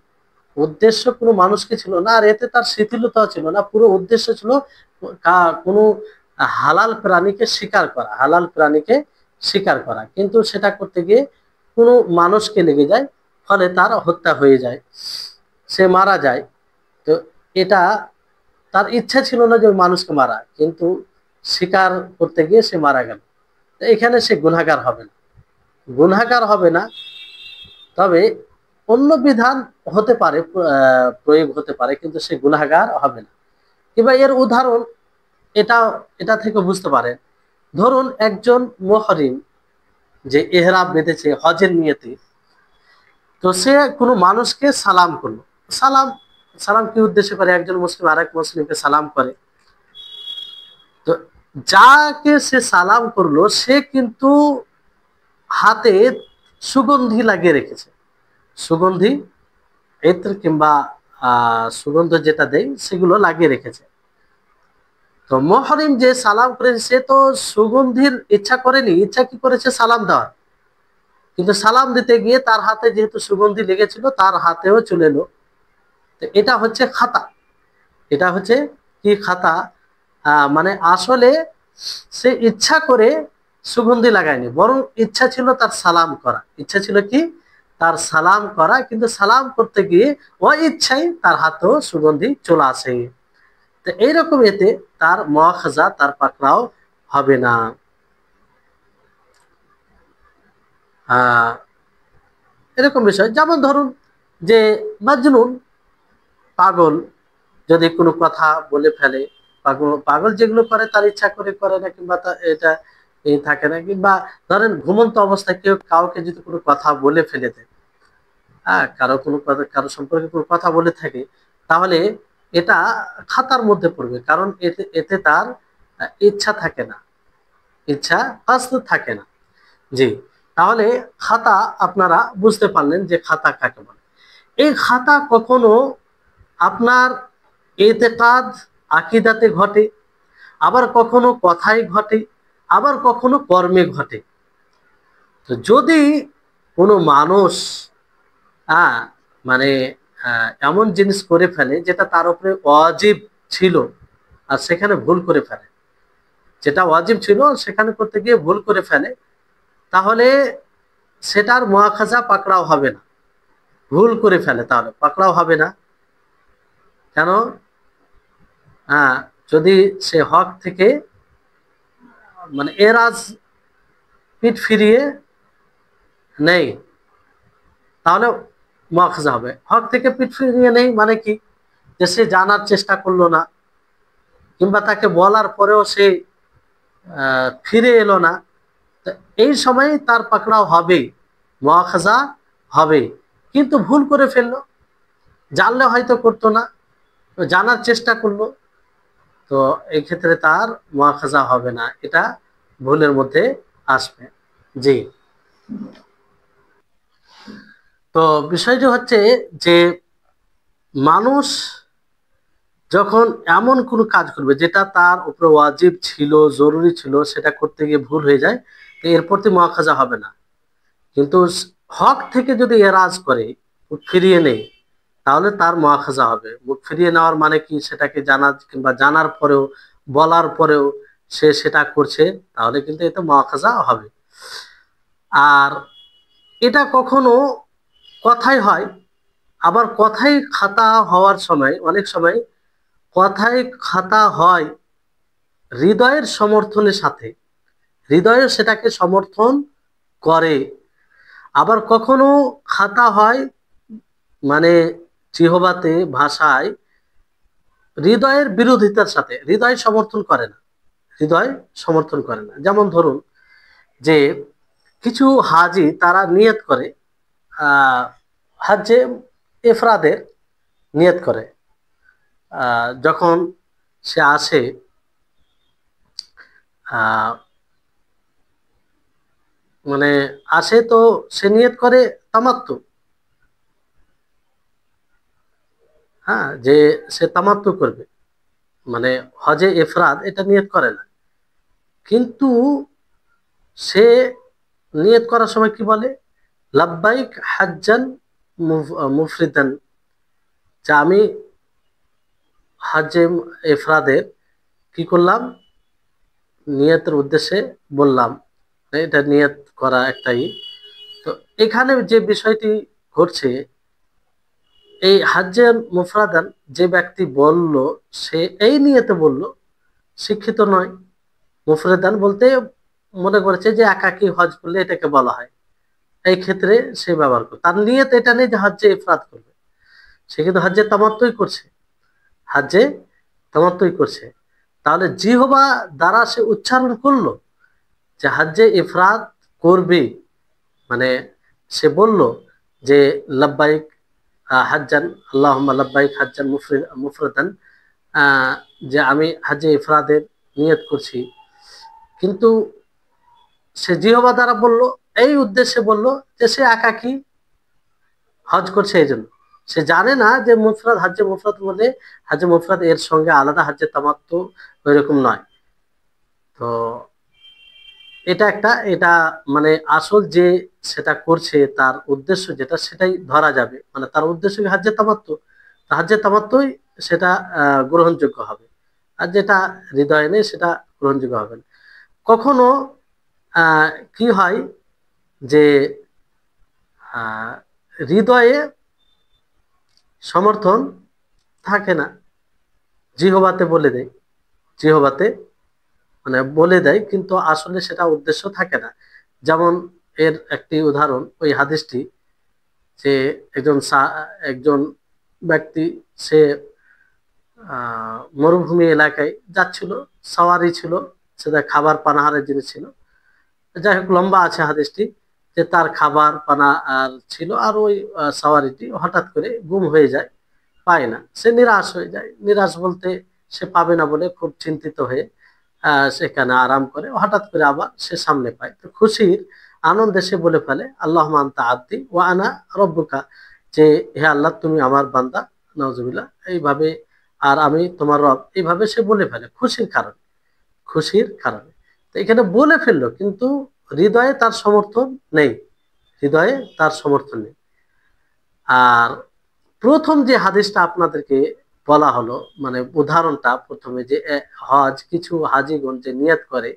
উদ্দেশ্য কোনো মানুষকে ছিল না, আর এতে তার শিথিলতা ছিল না, পুরো উদ্দেশ্য ছিল কোনো হালাল প্রাণীকে শিকার করা, হালাল প্রাণীকে শিকার করা, কিন্তু সেটা করতে গিয়ে কোনো মানুষকে লেগে যায়, ফলে তার হত্যা হয়ে যায়, সে মারা যায়। তো এটা তার ইচ্ছা ছিল না যে ওই মানুষকে মারা, কিন্তু শিকার করতে গিয়ে সে মারা গেল। তো এখানে সে গুনাহগার হবে না, গুনাহগার হবে না, তবে অন্য বিধান হতে পারে, প্রয়োগ হতে পারে, কিন্তু সে গুনাহগার হবে না। কিংবা এর উদাহরণ এটা এটা থেকে বুঝতে পারেন, ধরুন একজন মুহরিম যে এহরাম বেঁধেছে হজের নিয়তে, তো সে কোনো মানুষকে সালাম করলো, সালাম, সালাম কি উদ্দেশ্য করে, একজন মুসলিম আরেক মুসলিমকে সালাম করে, তো যাকে সে সালাম করলো সে কিন্তু হাতে সুগন্ধি লাগিয়ে রেখেছে, সুগন্ধি, এত্র কিংবা সুগন্ধ যেটা দেয় সেগুলো লাগিয়ে রেখেছে। তো মুহরিম যে সালাম করেছে সে তো সুগন্ধির ইচ্ছা করেনি, ইচ্ছা কি করেছে সালাম দেওয়ার, কিন্তু সালাম দিতে গিয়ে তার হাতে যেহেতু সুগন্ধি লেগেছিল তার হাতেও চলে এলো। তো এটা হচ্ছে খাতা, এটা হচ্ছে কি খাতা, মানে আসলে সে ইচ্ছা করে সুগন্ধি লাগায়নি, বরং ইচ্ছা ছিল তার সালাম করা, ইচ্ছা ছিল কি তার সালাম করা, কিন্তু সালাম করতে গিয়ে ওই ইচ্ছাই তার হাতেও সুগন্ধি চলে আসে। তো এইরকম এতে তার মুআখাযা, তার পাকড়াও হবে না। আহ এরকম বিষয়, যেমন ধরুন যে মাজনুন, পাগল, যদি কোনো কথা বলে ফেলে, পাগল পাগল যেগুলো করে তার ইচ্ছা করে করে না, কিংবা এটা থাকে না, কিংবা ধরেন ঘুমন্ত অবস্থায় কেউ কাউকে যদি কোনো কথা বলে ফেলে দেয়, হ্যাঁ, কারো কোনো কথা, কারো সম্পর্কে কোনো কথা বলে থাকে, তাহলে এটা খাতার মধ্যে পড়বে, কারণ এতে এতে তার ইচ্ছা থাকে না, ইচ্ছা কাসদ থাকে না। জি, তাহলে খাতা আপনারা বুঝতে পারলেন যে খাতা কাকে বলে। এই খাতা কখনো আপনার এতেকাদ, আকিদাতে ঘটে, আবার কখনো কথায় ঘটে, আবার কখনো কর্মে ঘটে। তো যদি কোনো মানুষ আহ মানে এমন জিনিস করে ফেলে যেটা তার উপরে ওয়াজিব ছিল, আর সেখানে ভুল করে ফেলে, যেটা ওয়াজিব ছিল সেখানে করতে গিয়ে ভুল করে ফেলে, তাহলে সেটার মুআখাযা, পাকড়াও হবে না। ভুল করে ফেলে তাহলে পাকড়াও হবে না। কেন? হ্যাঁ, যদি সে হক থেকে মানে এরাজ, পিঠ ফিরিয়ে নেই, তাহলে মুআখাযা হবে। হক থেকে পিঠ ফিরিয়ে নেই মানে কি, যে সে জানার চেষ্টা করলো না, কিংবা তাকে বলার পরেও সে ফিরে এলো না, তো এই সময় তার পাকড়াও হবে, মুআখাযা হবে। কিন্তু ভুল করে ফেললো, জানলে হয়তো করতো না, তো জানার চেষ্টা করলো, তো এই ক্ষেত্রে তার মুআখাযা হবে না, এটা ভুলের মধ্যে আসবে। জি, তো বিষয়টি হচ্ছে যে মানুষ যখন এমন কোনো কাজ করবে যেটা তার উপরে ওয়াজিব ছিল, জরুরি ছিল, সেটা করতে গিয়ে ভুল হয়ে যায়, তো এর প্রতি মুআখাযা হবে না। কিন্তু হক থেকে যদি এরাজ করে, মুখ ফিরিয়ে নেই, তাহলে তার মুআখাযা হবে। মুখ ফিরিয়ে নেওয়ার মানে কি, সেটাকে জানা কিংবা জানার পরেও, বলার পরেও সে সেটা করছে, তাহলে কিন্তু এতে মুআখাযা হবে। আর এটা কখনো কথাই হয়, আবার কথাই খাতা হওয়ার সময়, অনেক সময় কথাই খাতা হয় হৃদয়ের সমর্থনের সাথে, হৃদয়ে সেটাকে সমর্থন করে। আবার কখনো খাতা হয় মানে জিহবাতে, ভাষায় হৃদয়ের বিরোধিতার সাথে, হৃদয় সমর্থন করে না, হৃদয় সমর্থন করে না। যেমন ধরুন যে কিছু হাজি তারা নিয়ত করে, হাজ্জে ইফরাদের নিয়ত করে, যখন সে আসে, আহ, মানে আসে, তো সে নিয়ত করে তামাত্তু, হ্যাঁ, যে সে তামাত্তু করবে, মানে হজে ইফরাদ এটা নিয়ত করে না, কিন্তু সে নিয়ত করার সময় কি বলে, লাব্বাইক হাজ্জান মুফরিদান, যা আমি হাজ্জে ইফরাদের কি করলাম, নিয়তের উদ্দেশ্যে বললাম। এটা নিয়ত করা একটাই। তো এখানে যে বিষয়টি ঘটছে, এই হাজ্জে মুফরাদান যে ব্যক্তি বলল, সে এই নিয়তে বলল, শিক্ষিত নয়। মুফরাদান বলতে মনে করেছে যে একাকী হজ করলে এটাকে বলা হয়, এই ক্ষেত্রে সে ব্যবহার করে। তার নিয়ত এটা নেই যে হজ্জে ইফরাদ করবে, সে কিন্তু হজ্জে তামাত্তুই করছে, হজ্জে তামাত্তুই করছে। তাহলে জিহবা দ্বারা সে উচ্চারণ করলো যে হজ্জে ইফরাদ করবে, মানে সে বলল যে লাব্বাইক হাজ্জান, আল্লাহুম্মা লাব্বাইক হাজ্জান মুফরাদান, যে আমি হজ্জে ইফরাদের নিয়ত করছি। কিন্তু সে জিহবা দ্বারা বলল, এই উদ্দেশ্যে বলল যে সে একাকী হজ করছে, এই জন্য সে জানে না যে মুফরাদ, হজ্জে মুফরাদ বলে হজ্জে মুফরাদ এর সঙ্গে আলাদা হজ্জে তামাত্তু ওইরকম নয়। তো এটা একটা, এটা মানে আসল যে সেটা করছে তার উদ্দেশ্য যেটা, সেটাই ধরা যাবে। মানে তার উদ্দেশ্য কি হজ্জে তামাত্তু, হজ্জে তামাত্তুই সেটা গ্রহণযোগ্য হবে। আর যেটা হৃদয়ে নেই সেটা গ্রহণযোগ্য হবে না। কখনো কি হয় যে আহ, হৃদয়ে সমর্থন থাকে না, জিহবাতে বলে দেয়, জিহবাতে মানে বলে দেয়, কিন্তু আসলে সেটা উদ্দেশ্য থাকে না। যেমন এর একটি উদাহরণ ওই হাদিসটি, যে একজন ব্যক্তি সে মরুভূমি এলাকায় যাচ্ছিল, সাওয়ারি ছিল, সেটা খাবার পানাহারের জিনিস ছিল। যাই হোক, লম্বা আছে হাদিসটি, যে তার খাবার পানা আর ছিল, আর ওই সাওয়ারিটি হঠাৎ করে গুম হয়ে যায়, পায় না। সে নিরাশ হয়ে যায়, নিরাশ বলতে সে পাবে না বলে খুব চিন্তিত হয়ে সেখানে আরাম করে। হঠাৎ করে আবার সে সামনে পায়, তো খুশির আনন্দে সে বলে ফেলে, আল্লাহুম্মা আনতা আবদি ওয়া আনা রব্বুকা, যে হে আল্লাহ তুমি আমার বান্দা, নাউজুবিল্লাহ, এইভাবে, আর আমি তোমার রব, এইভাবে সে বলে ফেলে খুশির কারণে, খুশির কারণে। তো এখানে বলে ফেললো, কিন্তু হৃদয়ে তার সমর্থন নেই, হৃদয়ে তার সমর্থন নেই। আর প্রথম যে হাদিসটা আপনাদেরকে বলা হলো, মানে উদাহরণটা প্রথমে, যে হজ, কিছু হাজিগণ যে নিয়ত করে,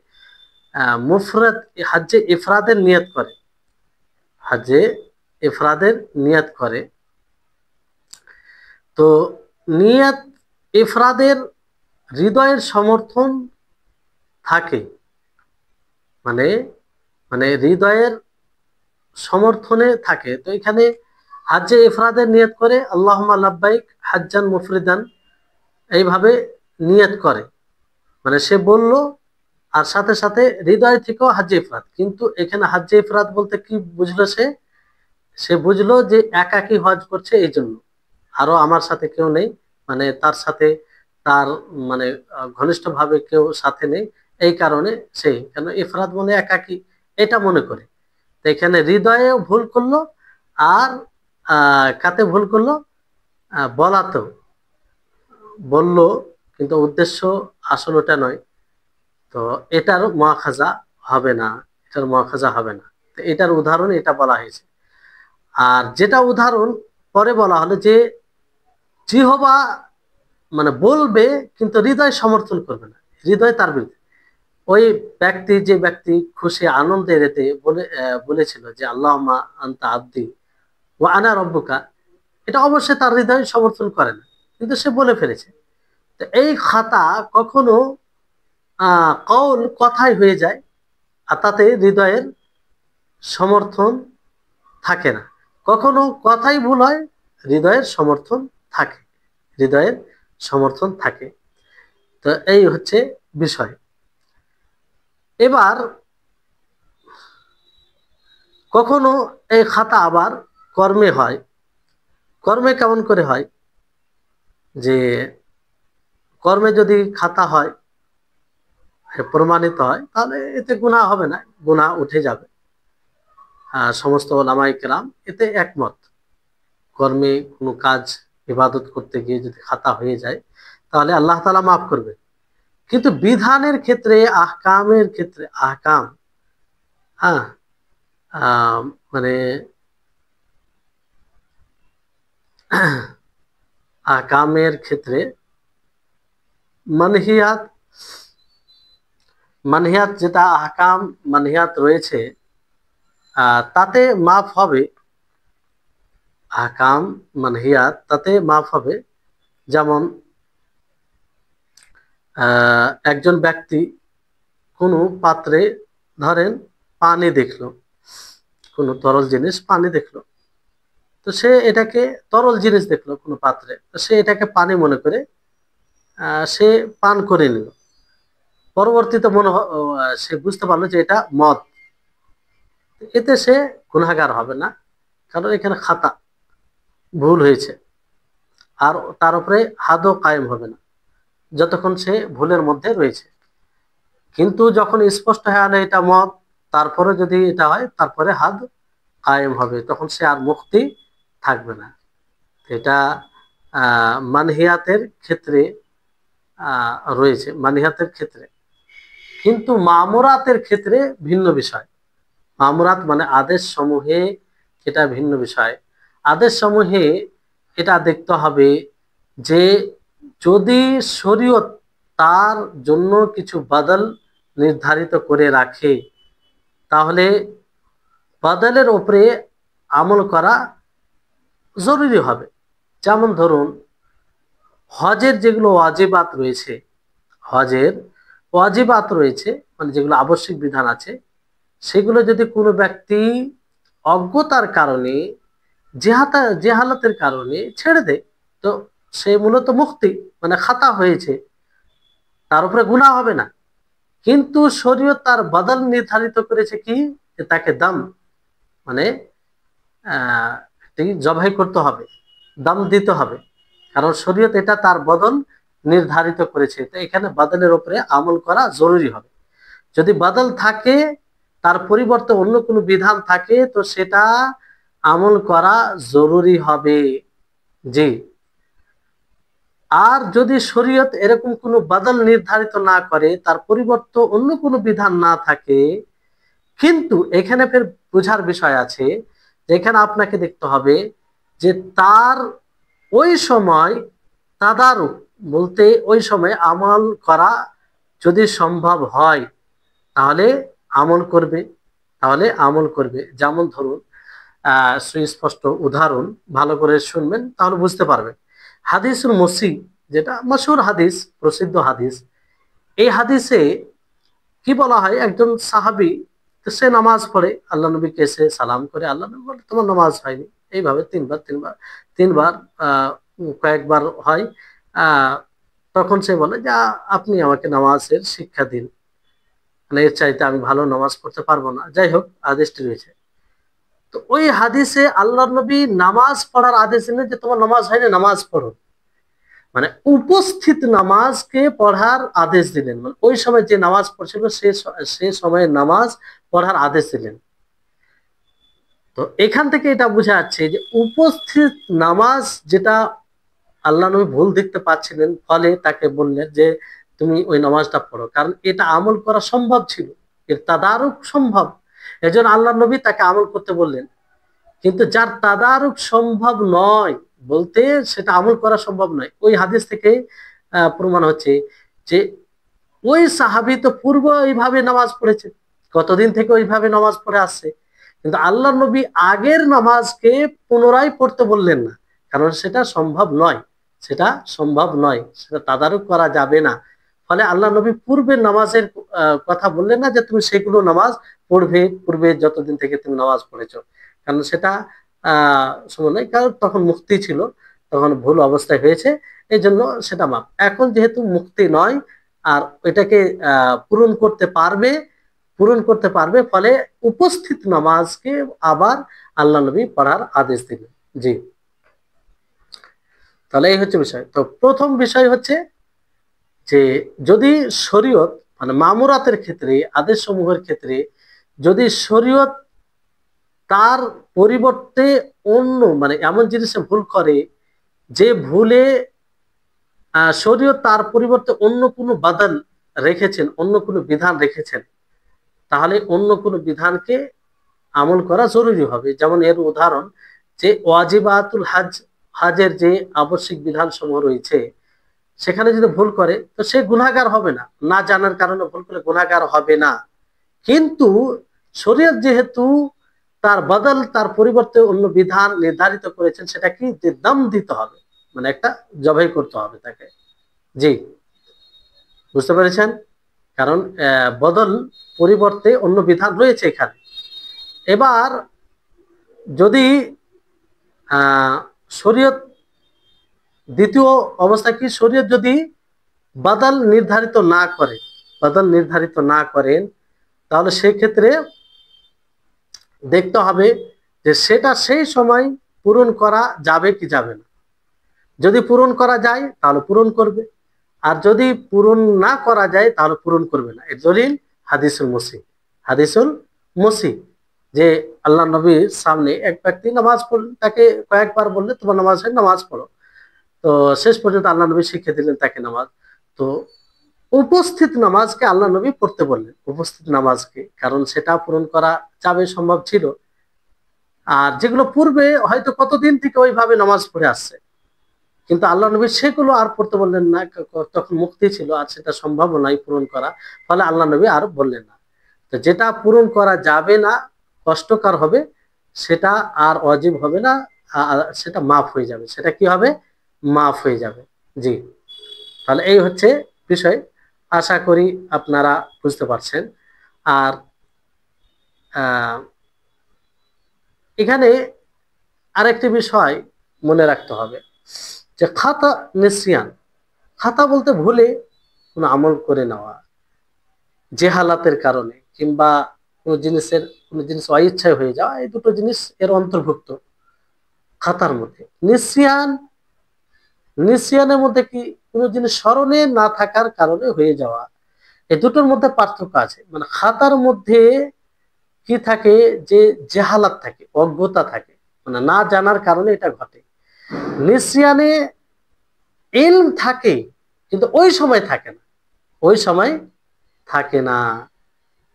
মুফরাদ হজ্জে ইফরাদের নিয়ত করে, হজ্জে ইফরাদের নিয়ত করে। তো নিয়ত ইফরাদের হৃদয়ের সমর্থন থাকে, মানে মানে হৃদয়ের সমর্থনে থাকে। তো এখানে হজ্জে ইফরাদের নিয়ত করে, আল্লাহুম্মা লাব্বাইক হাজ্জান মুফরিদান, এইভাবে নিয়ত করে, মানে সে বলল, আর সাথে সাথে হৃদয় থেকেও হাজ্জে ইফরাত। কিন্তু এখানে হাজ্জে ইফরাত বলতে কি বুঝলো সে, সে বুঝলো যে একাকী হজ করছে, এই জন্য, আরো আমার সাথে কেউ নেই, মানে তার সাথে তার মানে ঘনিষ্ঠ ভাবে কেউ সাথে নেই, এই কারণে সে কেন ইফরাত মানে একাকী, এটা মনে করে। তো এখানে হৃদয়েও ভুল করলো, আর কাতে ভুল করলো, বলাতেও বললো, কিন্তু উদ্দেশ্য আসল ওটা নয়। তো এটার মুআখাজা হবে না, এটার মুআখাজা হবে না। তো এটার উদাহরণ এটা বলা হয়েছে। আর যেটা উদাহরণ পরে বলা হলো, যে জিহবা মানে বলবে কিন্তু হৃদয় সমর্থন করবে না, হৃদয় তার বিরুদ্ধে। ওই ব্যক্তি, যে ব্যক্তি খুশি আনন্দের এতে বলেছিল যে আল্লাহুম্মা আনতা আবদি ওয়া আনা রব্বুকা, এটা অবশ্যই তার হৃদয় সমর্থন করে না, কিন্তু সে বলে ফেলেছে। তো এই খাতা কখনো কৌল কথাই হয়ে যায়, আর তাতে হৃদয়ের সমর্থন থাকে না। কখনো কথাই ভুল হয়, হৃদয়ের সমর্থন থাকে, হৃদয়ের সমর্থন থাকে। তো এই হচ্ছে বিষয়। এবার কখনো এই খাতা আবার কর্মে হয়। কর্মে কেমন করে হয়, যে কর্মে যদি খাতা হয়, প্রমাণিত হয়, তাহলে এতে গুনাহ হবে না, গুনাহ উঠে যাবে। সমস্ত ওলামায়ে কেরাম এতে একমত। কর্মে কোনো কাজ, ইবাদত করতে গিয়ে যদি খাতা হয়ে যায়, তাহলে আল্লাহ তাআলা মাফ করবে। কিন্তু বিধানের ক্ষেত্রে, আহকামের ক্ষেত্রে, আহকাম হ্যাঁ, মানে আহকামের ক্ষেত্রে মানহিয়াত, মানহিয়াত যেটা আহকাম মানহিয়াত রয়েছে তাতে মাফ হবে। আহকাম মানহিয়াত তাতে মাফ হবে। যেমন একজন ব্যক্তি কোনো পাত্রে ধরেন পানি দেখলো, কোনো তরল জিনিস পানি দেখলো, তো সে এটাকে তরল জিনিস দেখলো কোনো পাত্রে, তো সে এটাকে পানি মনে করে সে পান করে নিল। পরবর্তীতে সে বুঝতে পারলো যে এটা মদ। এতে সে গুনাহগার হবে না, কারণ এখানে খাতা, ভুল হয়েছে। আর তার উপরে হাদও কায়েম হবে না যতক্ষণ সে ভুলের মধ্যে রয়েছে। কিন্তু যখন স্পষ্ট হয়ে গেল এটা মদ, তারপরে যদি এটা হয় তারপরে হাদ কায়েম হবে, তখন সে আর মুক্তি থাকবে না। এটা মানহিয়াতের ক্ষেত্রে রয়েছে, মানহিয়াতের ক্ষেত্রে। কিন্তু মামুরাতের ক্ষেত্রে ভিন্ন বিষয়। মামুরাত মানে আদেশ সমূহে, এটা ভিন্ন বিষয়। আদেশ সমূহে এটা দেখতে হবে যে যদি শরীয়ত তার জন্য কিছু বদল নির্ধারিত করে রাখে, তাহলে বদলের উপরে আমল করা জরুরি হবে। যেমন ধরুন হজের যেগুলো ওয়াজিবাত রয়েছে, হজের ওয়াজিবাত রয়েছে মানে যেগুলো আবশ্যিক বিধান আছে, সেগুলো যদি কোনো ব্যক্তি অজ্ঞতার কারণে, জেহালতের কারণে ছেড়ে দেয়, তো সে মূলত মুক্তি মানে খাতা হয়েছে, তার উপরে গুনাহ হবে না। কিন্তু শরীয়ত তার বদল নির্ধারিত করেছে কি, যে তাকে দাম মানে জবাই করতে হবে, দাম দিতে হবে, কারণ শরীয়ত এটা তার বদল নির্ধারিত করেছে। তো এখানে বদলের উপরে আমল করা জরুরি হবে। যদি বদল থাকে, তার পরিবর্তে অন্য কোনো বিধান থাকে, তো সেটা আমল করা জরুরি হবে। জি। আর যদি শরীয়ত এরকম কোনো বদল নির্ধারিত না করে, তার পরিবর্তে অন্য কোনো বিধান না থাকে, কিন্তু এখানে ফের বোঝার বিষয় আছে, এখানে আপনাকে দেখতে হবে যে তার ওই সময় তাদারুক বলতে ওই সময় আমল করা যদি সম্ভব হয়, তাহলে আমল করবে, তাহলে আমল করবে। যেমন ধরুন সুস্পষ্ট উদাহরণ, ভালো করে শুনবেন তাহলে বুঝতে পারবেন। হাদিসুল মুসি, যেটা মশহুর হাদিস, প্রসিদ্ধ হাদিস, এই হাদিসে কি বলা হয়, একজন সাহাবী, তো সে নামাজ পড়ে, আল্লাহ নবীকে এসে সালাম করে, আল্লাহ নবী বলে তোমার নামাজ হয়নি। এইভাবে তিনবার তিনবার তিনবার কয়েকবার হয়। আহ তখন সে বলে যে আপনি আমাকে নামাজের শিক্ষা দিন, মানে এর চাইতে আমি ভালো নামাজ পড়তে পারবো না। যাই হোক, আদেশটি রয়েছে। তো ওই হাদিসে আল্লাহ নবী নামাজ পড়ার আদেশ দিলেন যে তোমার নামাজ হয়নি, নামাজ পড়ো, মানে উপস্থিত নামাজকে পড়ার আদেশ দিলেন। মানে ওই সময় যে নামাজ পড়ছিল সে সময়ে নামাজ পড়ার আদেশ দিলেন। তো এখান থেকে এটা বোঝা যাচ্ছে যে উপস্থিত নামাজ যেটা আল্লাহ নবী ভুল দেখতে পাচ্ছিলেন, ফলে তাকে বললেন যে তুমি ওই নামাজটা পড়ো, কারণ এটা আমল করা সম্ভব ছিল, এর তাদারুক সম্ভব। এজন্য আল্লাহ নবী তাকে আমল করতে বললেন। কিন্তু যার তাদারুক সম্ভব নয় বলতে সেটা আমল করা সম্ভব নয়, ওই হাদিস থেকে প্রমাণ হচ্ছে যে ওই সাহাবী তো পূর্ব এইভাবে নামাজ পড়েছে, কতদিন থেকে ওইভাবে নামাজ পড়ে আসছে, কিন্তু আল্লাহ নবী আগের নামাজকে পুনরায় পড়তে বললেন না, কারণ সেটা সম্ভব নয়, সেটা সম্ভব নয়, সেটা তাদারুক করা যাবে না। ফলে আল্লাহ নবী পূর্বের নামাজের কথা বললেন না যে তুমি সেগুলো নামাজ পড়বে, পূর্বে যতদিন থেকে তুমি নামাজ পড়েছো, কারণ সেটা সময় নয়, কারণ তখন মুক্তি ছিল, তখন ভুল অবস্থায় হয়েছে, এই জন্য সেটা মাপ। এখন যেহেতু মুক্তি নয়, আর এটাকে পূরণ করতে পারবে, পূরণ করতে পারবে, ফলে উপস্থিত নামাজকে আবার আল্লাহ নবী পড়ার আদেশ দিলেন। জি। তাহলে এই হচ্ছে বিষয়। তো প্রথম বিষয় হচ্ছে যে যদি শরীয়ত মানে মামুরাতের ক্ষেত্রে, আদেশ সমূহের ক্ষেত্রে যদি শরীয়ত তার পরিবর্তে অন্য মানে এমন জিনিসে ভুল করে, যে ভুলে শরীয়ত তার পরিবর্তে অন্য কোনো বাদল রেখেছেন, অন্য কোনো বিধান রেখেছেন, তাহলে অন্য কোনো বিধানকে আমল করা জরুরি হবে। যেমন এর উদাহরণ যে ওয়াজিবাতুল হজ, হজের যে আবশ্যিক বিধান সমূহ রয়েছে সেখানে যদি ভুল করে তো সে গুনাহগার হবে না, না জানার কারণে ভুল করলে গুনাহগার হবে না। কিন্তু শরীয়ত যেহেতু তার বদল, তার পরিবর্তে অন্য বিধান নির্ধারিত করেছেন, সেটা কি, যে দাম দিতে হবে, মানে একটা জবাই করতে হবে তাকে। জি, বুঝতে পেরেছেন? কারণ বদল, পরিবর্তে অন্য বিধান রয়েছে এখানে। এবার যদি শরীয়ত, দ্বিতীয় অবস্থা কি, শরীয়ত যদি বদল নির্ধারিত না করে, বদল নির্ধারিত না করেন, তাহলে সেই ক্ষেত্রে দেখতে হবে যে সেটা সেই সময় পূরণ করা যাবে কি যাবে না। যদি পূরণ করা যায় তাহলে পূরণ করবে, আর যদি পূরণ না করা যায় তাহলে পূরণ করবে না। এর দলিল হাদিসুল মুসি, হাদিসুল মুসি, যে আল্লাহ নবীর সামনে এক ব্যক্তি নামাজ পড়লেন, তাকে কয়েকবার বললে তোমার নামাজ হয়, নামাজ পড়ো। তো শেষ পর্যন্ত আল্লাহ নবী শিখিয়ে দিলেন তাকে নামাজ। তো উপস্থিত নামাজকে আল্লাহ নবী পড়তে বললেন, উপস্থিত নামাজকে, কারণ সেটা পূরণ করা যাবে, সম্ভব ছিল। আর যেগুলো পূর্বে হয়তো কতদিন থেকে ওইভাবে নামাজ পড়ে আসছে, কিন্তু আল্লাহ নবী সেগুলো আর পড়তে বললেন না, তখন মুক্তি ছিল আর সেটা সম্ভব নয় পূরণ করা, ফলে আল্লাহ নবী আর বললেন না। তো যেটা পূরণ করা যাবে না, কষ্টকর হবে, সেটা আর ওয়াজিব হবে না, সেটা মাফ হয়ে যাবে। সেটা কি হবে? মাফ হয়ে যাবে। জি, তাহলে এই হচ্ছে বিষয়। আশা করি আপনারা বুঝতে পারছেন। আর এখানে আরেকটি বিষয় মনে রাখতে হবে যে খাতা নিসিয়ান, খাতা বলতে ভুলে কোনো আমল করে নেওয়া, জেহালাতের কারণে, কিংবা কোনো জিনিস অইচ্ছায় হয়ে যাওয়া, এই দুটো জিনিস এর অন্তর্ভুক্ত খাতার মধ্যে। নিসিয়ান, নিসিয়ানের মধ্যে কি, কোনো জিনিস স্মরণে না থাকার কারণে হয়ে যাওয়া, এই দুটোর মধ্যে পার্থক্য আছে। মানে খাতার মধ্যে কি থাকে, যে জেহালাত থাকে, অজ্ঞতা থাকে, মানে না জানার কারণে এটা ঘটে। নিসিয়ানে ইলম থাকে কিন্তু ওই সময় থাকে না, ওই সময় থাকে না,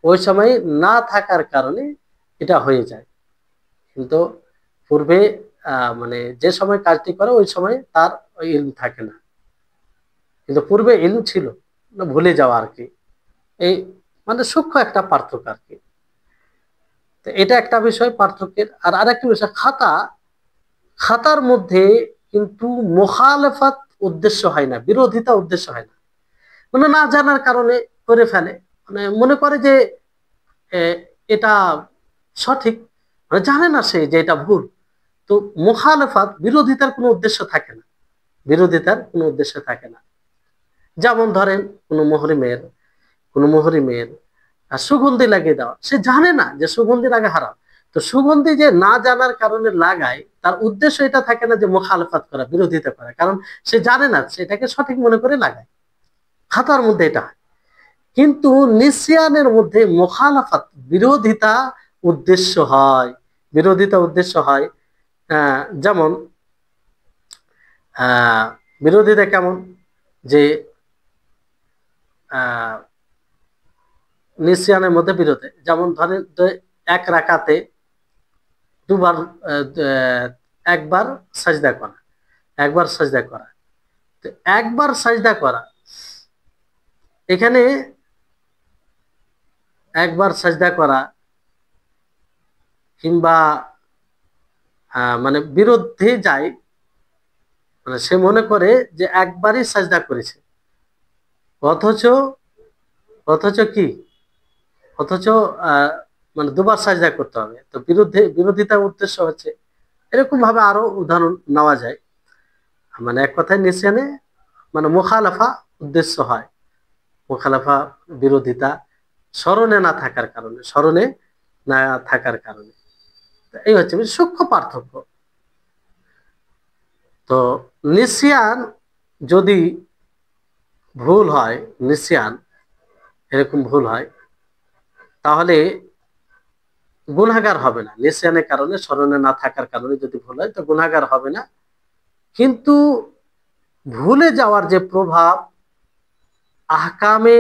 ওই সময় না থাকার কারণে এটা হয়ে যায়। কিন্তু পূর্বে মানে যে সময় কাজটি করে ওই সময় তার ওই ইলম থাকে না, কিন্তু পূর্বে ইলম ছিল, ভুলে যাওয়া আর কি। এই মানে সূক্ষ্ম একটা পার্থক্য আর কি। তো এটা একটা বিষয় পার্থক্যের। আর আরেকটা বিষয়, খাতা, খাতার মধ্যে কিন্তু মুখালেফাত উদ্দেশ্য হয় না, বিরোধিতা উদ্দেশ্য হয় না, মানে না জানার কারণে করে ফেলে, মানে মনে করে যে এটা সঠিক, মানে জানে না সে যে এটা ভুল। তো মুখালেফাত, বিরোধিতার কোনো উদ্দেশ্য থাকে না, বিরোধিতার কোনো উদ্দেশ্য থাকে না। যেমন ধরেন কোনো মহরিমের সুগন্ধি লাগিয়ে দেওয়া, সে জানে না যে সুগন্ধি লাগা হারাম, তো সুগন্ধি যে না জানার কারণে লাগায়, তার উদ্দেশ্য এটা থাকে না যে মুখালেফাত করা, বিরোধিতা করা, কারণ সে জানে না, সেটাকে সঠিক মনে করে লাগায়। খাতার মধ্যে এটা হয়, কিন্তু নিসিয়ানের মধ্যে মুখালাফাত, বিরোধিতা উদ্দেশ্য হয়, বিরোধিতা উদ্দেশ্য হয়। যেমন বিরোধিতা কেমন, যে নিসিয়ানের মধ্যে বিরোধে, যেমন ধরেন এক রাকাতে দুবার, একবার সাজদা করা, একবার সাজদা করা। তো একবার সাজদা করা, এখানে একবার সাজদা করা, কিংবা মানে বিরুদ্ধে যায়, মানে সে মনে করে যে একবারই সাজদা করেছে, অথচ অথচ কি, অথচ মানে দুবার সাজদা করতে হবে। তো বিরোধিতার উদ্দেশ্য হচ্ছে, এরকম ভাবে আরো উদাহরণ নেওয়া যায়। মানে এক কথায় নিসিয়ানে মানে মুখালাফা উদ্দেশ্য হয়, মুখালাফা, বিরোধিতা, স্মরণে না থাকার কারণে, স্মরণে না থাকার কারণে। এই হচ্ছে সূক্ষ্ম পার্থক্য। তো নিসিয়ান যদি ভুল হয়, নিসিয়ান এরকম ভুল হয়, তাহলে গুনাহগার হবে না। নিসিয়ানের কারণে, স্মরণে না থাকার কারণে যদি ভুল হয় তো গুনাহগার হবে না। কিন্তু ভুলে যাওয়ার যে প্রভাব আহকামে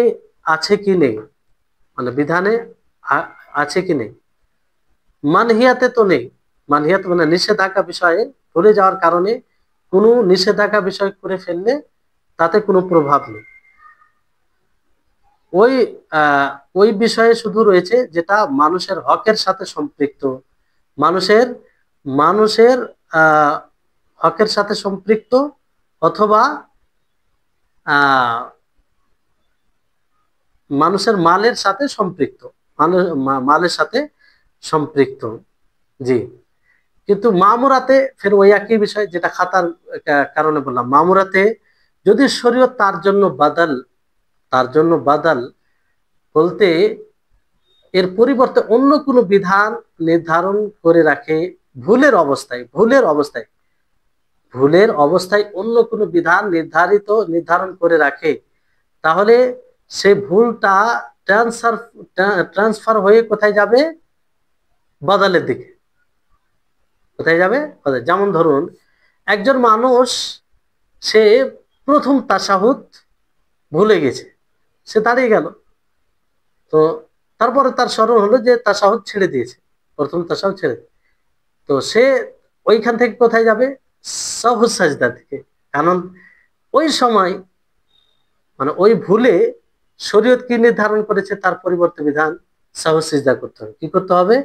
আছে কি নেই, মানে বিধানে আছে কি নেই? মানহিয়াতে তো নেই। মানহিয়াত মানে নিষেধাজ্ঞা বিষয়ে ভুলে যাওয়ার কারণে কোনো নিষেধাজ্ঞা বিষয় করে ফেললে তাতে কোনো প্রভাব নেই। ওই আহ, ওই বিষয়ে শুধু রয়েছে যেটা মানুষের হকের সাথে সম্পৃক্ত, মানুষের মানুষের আহ, হকের সাথে সম্পৃক্ত, অথবা আহ, মানুষের মালের সাথে সম্পৃক্ত, মালের সাথে সম্পৃক্ত। জি। কিন্তু মামুরাতে ফের ওই একই বিষয় যেটা খাতার কারণে বললাম, মামুরাতে যদি শরীয়ত তার জন্য বাদাল বলতে এর পরিবর্তে অন্য কোনো বিধান নির্ধারণ করে রাখে, ভুলের অবস্থায় ভুলের অবস্থায় ভুলের অবস্থায় অন্য কোনো বিধান নির্ধারণ করে রাখে, তাহলে সে ভুলটা ট্রান্সফার ট্রান্সফার হয়ে কোথায় যাবে? বদলের দিকে। কোথায় যাবে? যেমন ধরুন, একজন মানুষ সে প্রথম তাশাহুদ ভুলে গেছে, সে দাঁড়িয়ে গেল, তো তারপরে তার স্মরণ হলো যে তাশাহুদ ছেড়ে দিয়েছে, প্রথম তাশাহুদ ছেড়ে দিয়েছে। তো সে ওইখান থেকে কোথায় যাবে? সাহু সাজদা থেকে। কারণ ওই সময় মানে ওই ভুলে শরীয়ত কি নির্ধারণ করেছে? তার পরিবর্তে বিধান সাহু সিজদা করতে হবে। কি করতে হবে?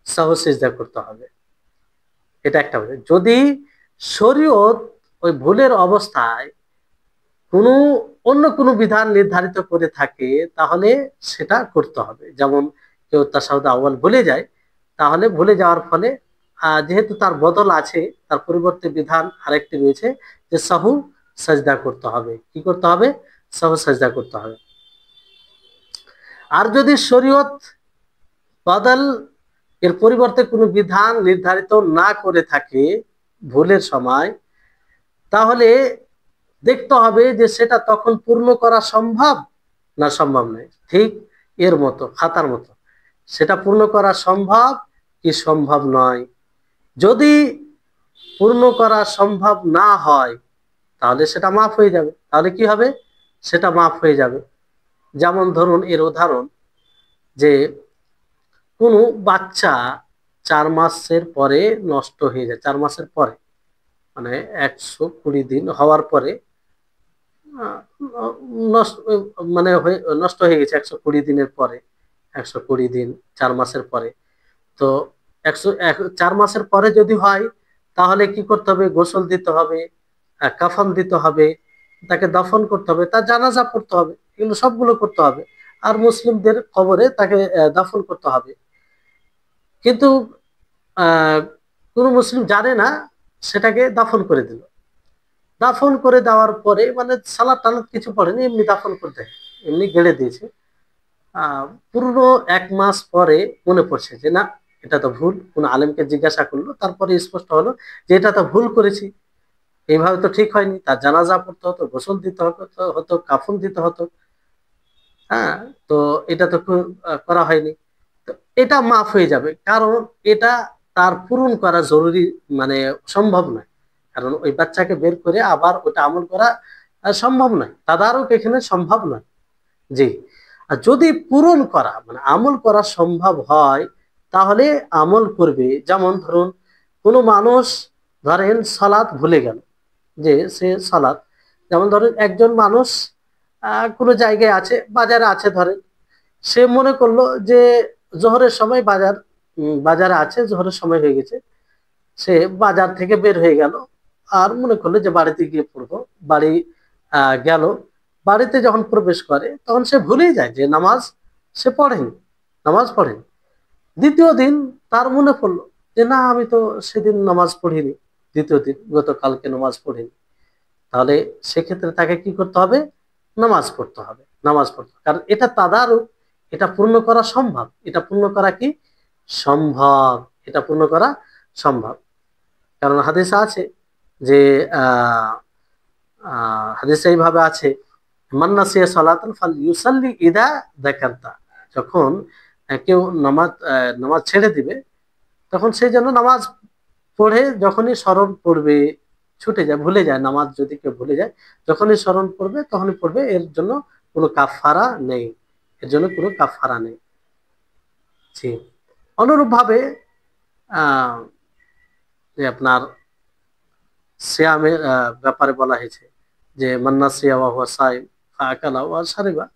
সাহু সিজদা করতে হবে। এটা একটা বিষয়। যদি শরীয়ত ওই ভুলের অবস্থায় কোনো অন্য কোনো বিধান নির্ধারিত করে থাকে, তাহলে সেটা করতে হবে। যেমন কেউ তাশাহুদ আউয়াল ভুলে যায়, তাহলে ভুলে যাওয়ার ফলে যেহেতু তার বদল আছে, তার পরিবর্তে বিধান আরেকটি রয়েছে যে সাহু সাজদা করতে হবে। কি করতে হবে? সাহু সাজদা করতে হবে। আর যদি শরীয়ত বদল এর পরিবর্তে কোনো বিধান নির্ধারিত না করে থাকে ভুলের সময়, তাহলে দেখতে হবে যে সেটা তখন পূর্ণ করা সম্ভব না সম্ভব নয়। ঠিক এর মতো, খাতার মতো, সেটা পূর্ণ করা সম্ভব কি সম্ভব নয়। যদি পূর্ণ করা সম্ভব না হয়, তাহলে সেটা মাফ হয়ে যাবে। তাহলে কি হবে? সেটা মাফ হয়ে যাবে। যেমন ধরুন, এর উদাহরণ যে কোনো বাচ্চা 4 মাসের পরে নষ্ট হয়ে যায়, 4 মাসের পরে, মানে 120 দিন হওয়ার পরে আহ, নষ্ট, মানে নষ্ট হয়ে গেছে 120 দিনের পরে, 120 দিন 4 মাসের পরে। তো 4 মাসের পরে যদি হয়, তাহলে কি করতে হবে? গোসল দিতে হবে, কাফন দিতে হবে, তাকে দফন করতে হবে, তার জানাজা পড়তে হবে, এগুলো সবগুলো করতে হবে। আর মুসলিমদের কবরে তাকে দাফন করতে হবে। কিন্তু আহ কোনো মুসলিম জানে না, সেটাকে দাফন করে দিল। দাফন করে দেওয়ার পরে মানে সালাদ টালাদ কিছু পড়েনি, এমনি দাফন করে দেয়, এমনি গেড়ে দিয়েছে। পুরো 1 মাস পরে মনে পড়ছে যে না, এটা তো ভুল। কোন আলেমকে জিজ্ঞাসা করলো, তারপরে স্পষ্ট হলো যে এটা তো ভুল করেছি, এইভাবে তো ঠিক হয়নি। তার জানাজা পড়তে হতো, গোসল দিতে হতো, কাফন দিতে হতো। হ্যাঁ, তো এটা তো করা হয়নি। তো এটা মাফ হয়ে যাবে, কারণ এটা তার পূরণ করা জরুরি, মানে সম্ভব নয়। কারণ ওই বাচ্চাকে বের করে আবার ওটা আমল করা সম্ভব নয়, তাদারুক এখানে সম্ভব নয়। জি। আর যদি পূরণ করা মানে আমল করা সম্ভব হয়, তাহলে আমল করবে। যেমন ধরুন, কোনো মানুষ ধরেন সালাত ভুলে গেল, যে সে সালাত, যেমন ধরেন একজন মানুষ কোনো জায়গায় আছে, বাজারে আছে ধরেন, সে মনে করলো যে জোহরের সময় বাজারে আছে, জোহরের সময় হয়ে গেছে, সে বাজার থেকে বের হয়ে গেল, আর মনে করলো যে বাড়িতে গিয়ে পড়বো। বাড়ি গেল, বাড়িতে যখন প্রবেশ করে তখন সে ভুলেই যায় যে সে পড়েনি, নামাজ পড়েনি। দ্বিতীয় দিন তার মনে পড়লো যে না, আমি তো সেদিন নামাজ পড়িনি, দ্বিতীয় দিন গতকালকে নামাজ পড়িনি। তাহলে সেক্ষেত্রে তাকে কি করতে হবে? নামাজ পড়তে হবে, কারণ এটা তাদারুক, এটা পূর্ণ করা সম্ভব। এটা পূর্ণ করা কি সম্ভব? এটা পূর্ণ করা সম্ভব। কারণ হাদিসে আছে যে আহ হাদিসে এইভাবে আছে, মান্নাসিয়া সালাতান ফাল ইউসাল্লি ইদা যাকারতা। যখন কেউ নামাজ ছেড়ে দিবে, তখন সে যেন নামাজ পড়ে, যখনই স্মরণ পড়বে, ছুটে যায়, ভুলে যায়, নামাজ যদি কেউ ভুলে যায়, যখনই স্মরণ পড়বে তখনই পড়বে। এর জন্য কোনো কাফারা নেই, এর জন্য কোনো কাফারা নেই। জি, অনুরূপভাবে আহ, যে আপনার সিয়ামের ব্যাপারে বলা হয়েছে যে মান্না সিয়া ওয়া হুয়া সাইম ফাআকালা ওয়া শারিবা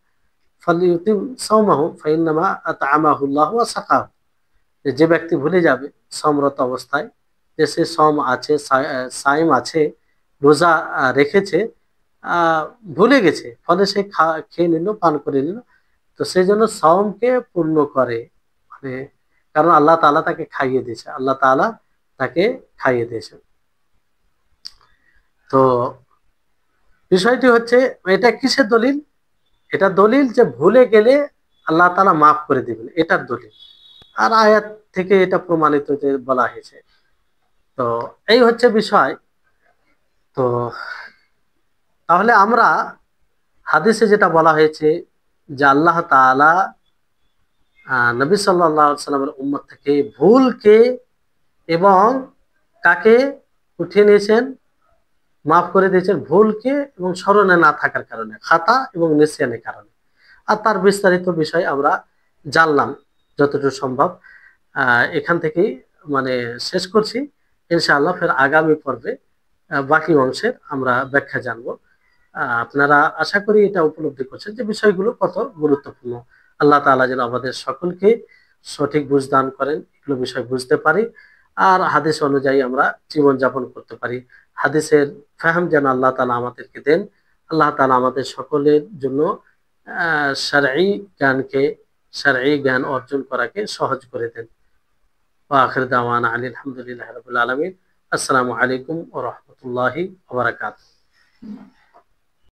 ফালিউতিম সাওমাহু ফাইন্নামা আতআমাহু আল্লাহু ওয়া সাকাহু। যে ব্যক্তি ভুলে যাবে সমরত অবস্থায় যে সে সম আছে, সাইম আছে, রোজা রেখেছে, আহ, ভুলে গেছে, ফলে সে খেয়ে নিল, পান করে নিল, তো সেই জন্য সাওমকে পূর্ণ করে, মানে কারণ আল্লাহ তাআলা তাকে খাইয়ে দিয়েছে, আল্লাহ তাআলা তাকে খাইয়ে দিয়েছে। তো বিষয়টি হচ্ছে, এটা কিসের দলিল? এটা দলিল যে ভুলে গেলে আল্লাহ তাআলা মাফ করে দিবেন, এটার দলিল। আর আয়াত থেকে এটা প্রমাণিত যে বলা হয়েছে। তো এই হচ্ছে বিষয়। তো তাহলে আমরা হাদিসে যেটা বলা হয়েছে যে আল্লাহ তাআলা নবী সাল্লাল্লাহু আলাইহি সাল্লামের উম্মত থেকে ভুলকে এবং কাকে উঠিয়ে নিয়েছেন, মাফ করে দিয়েছেন ভুলকে এবং স্মরণে না থাকার কারণে, খাতা এবং নিসিয়ানের কারণে। আর তার বিস্তারিত বিষয় আমরা জানলাম যতটুকু সম্ভব। এখান থেকেই মানে শেষ করছি। ইনশাআল্লাহ ফের আগামী পর্বে বাকি অংশের আমরা ব্যাখ্যা জানবো। আপনারা আশা করি এটা উপলব্ধি করছেন যে বিষয়গুলো কত গুরুত্বপূর্ণ। আল্লাহ তাআলা যেন আমাদের সকলকে সঠিক বুঝ দান করেন, এগুলো বিষয় বুঝতে পারি আর হাদিস অনুযায়ী আমরা জীবন যাপন করতে পারি। হাদিসের ফাহাম যেন আল্লাহ তাআলা আমাদেরকে দেন। আল্লাহ তাআলা আমাদের সকলের জন্য শারঈ জ্ঞানকে, শারঈ জ্ঞান অর্জন করাকে সহজ করে দেন। ওয়া আখির দাওয়ানা আনিল হামদুলিল্লাহি রাব্বিল আলামিন। আসসালামু আলাইকুম ওয়া রাহমাতুল্লাহি ওয়া বারাকাতুহু।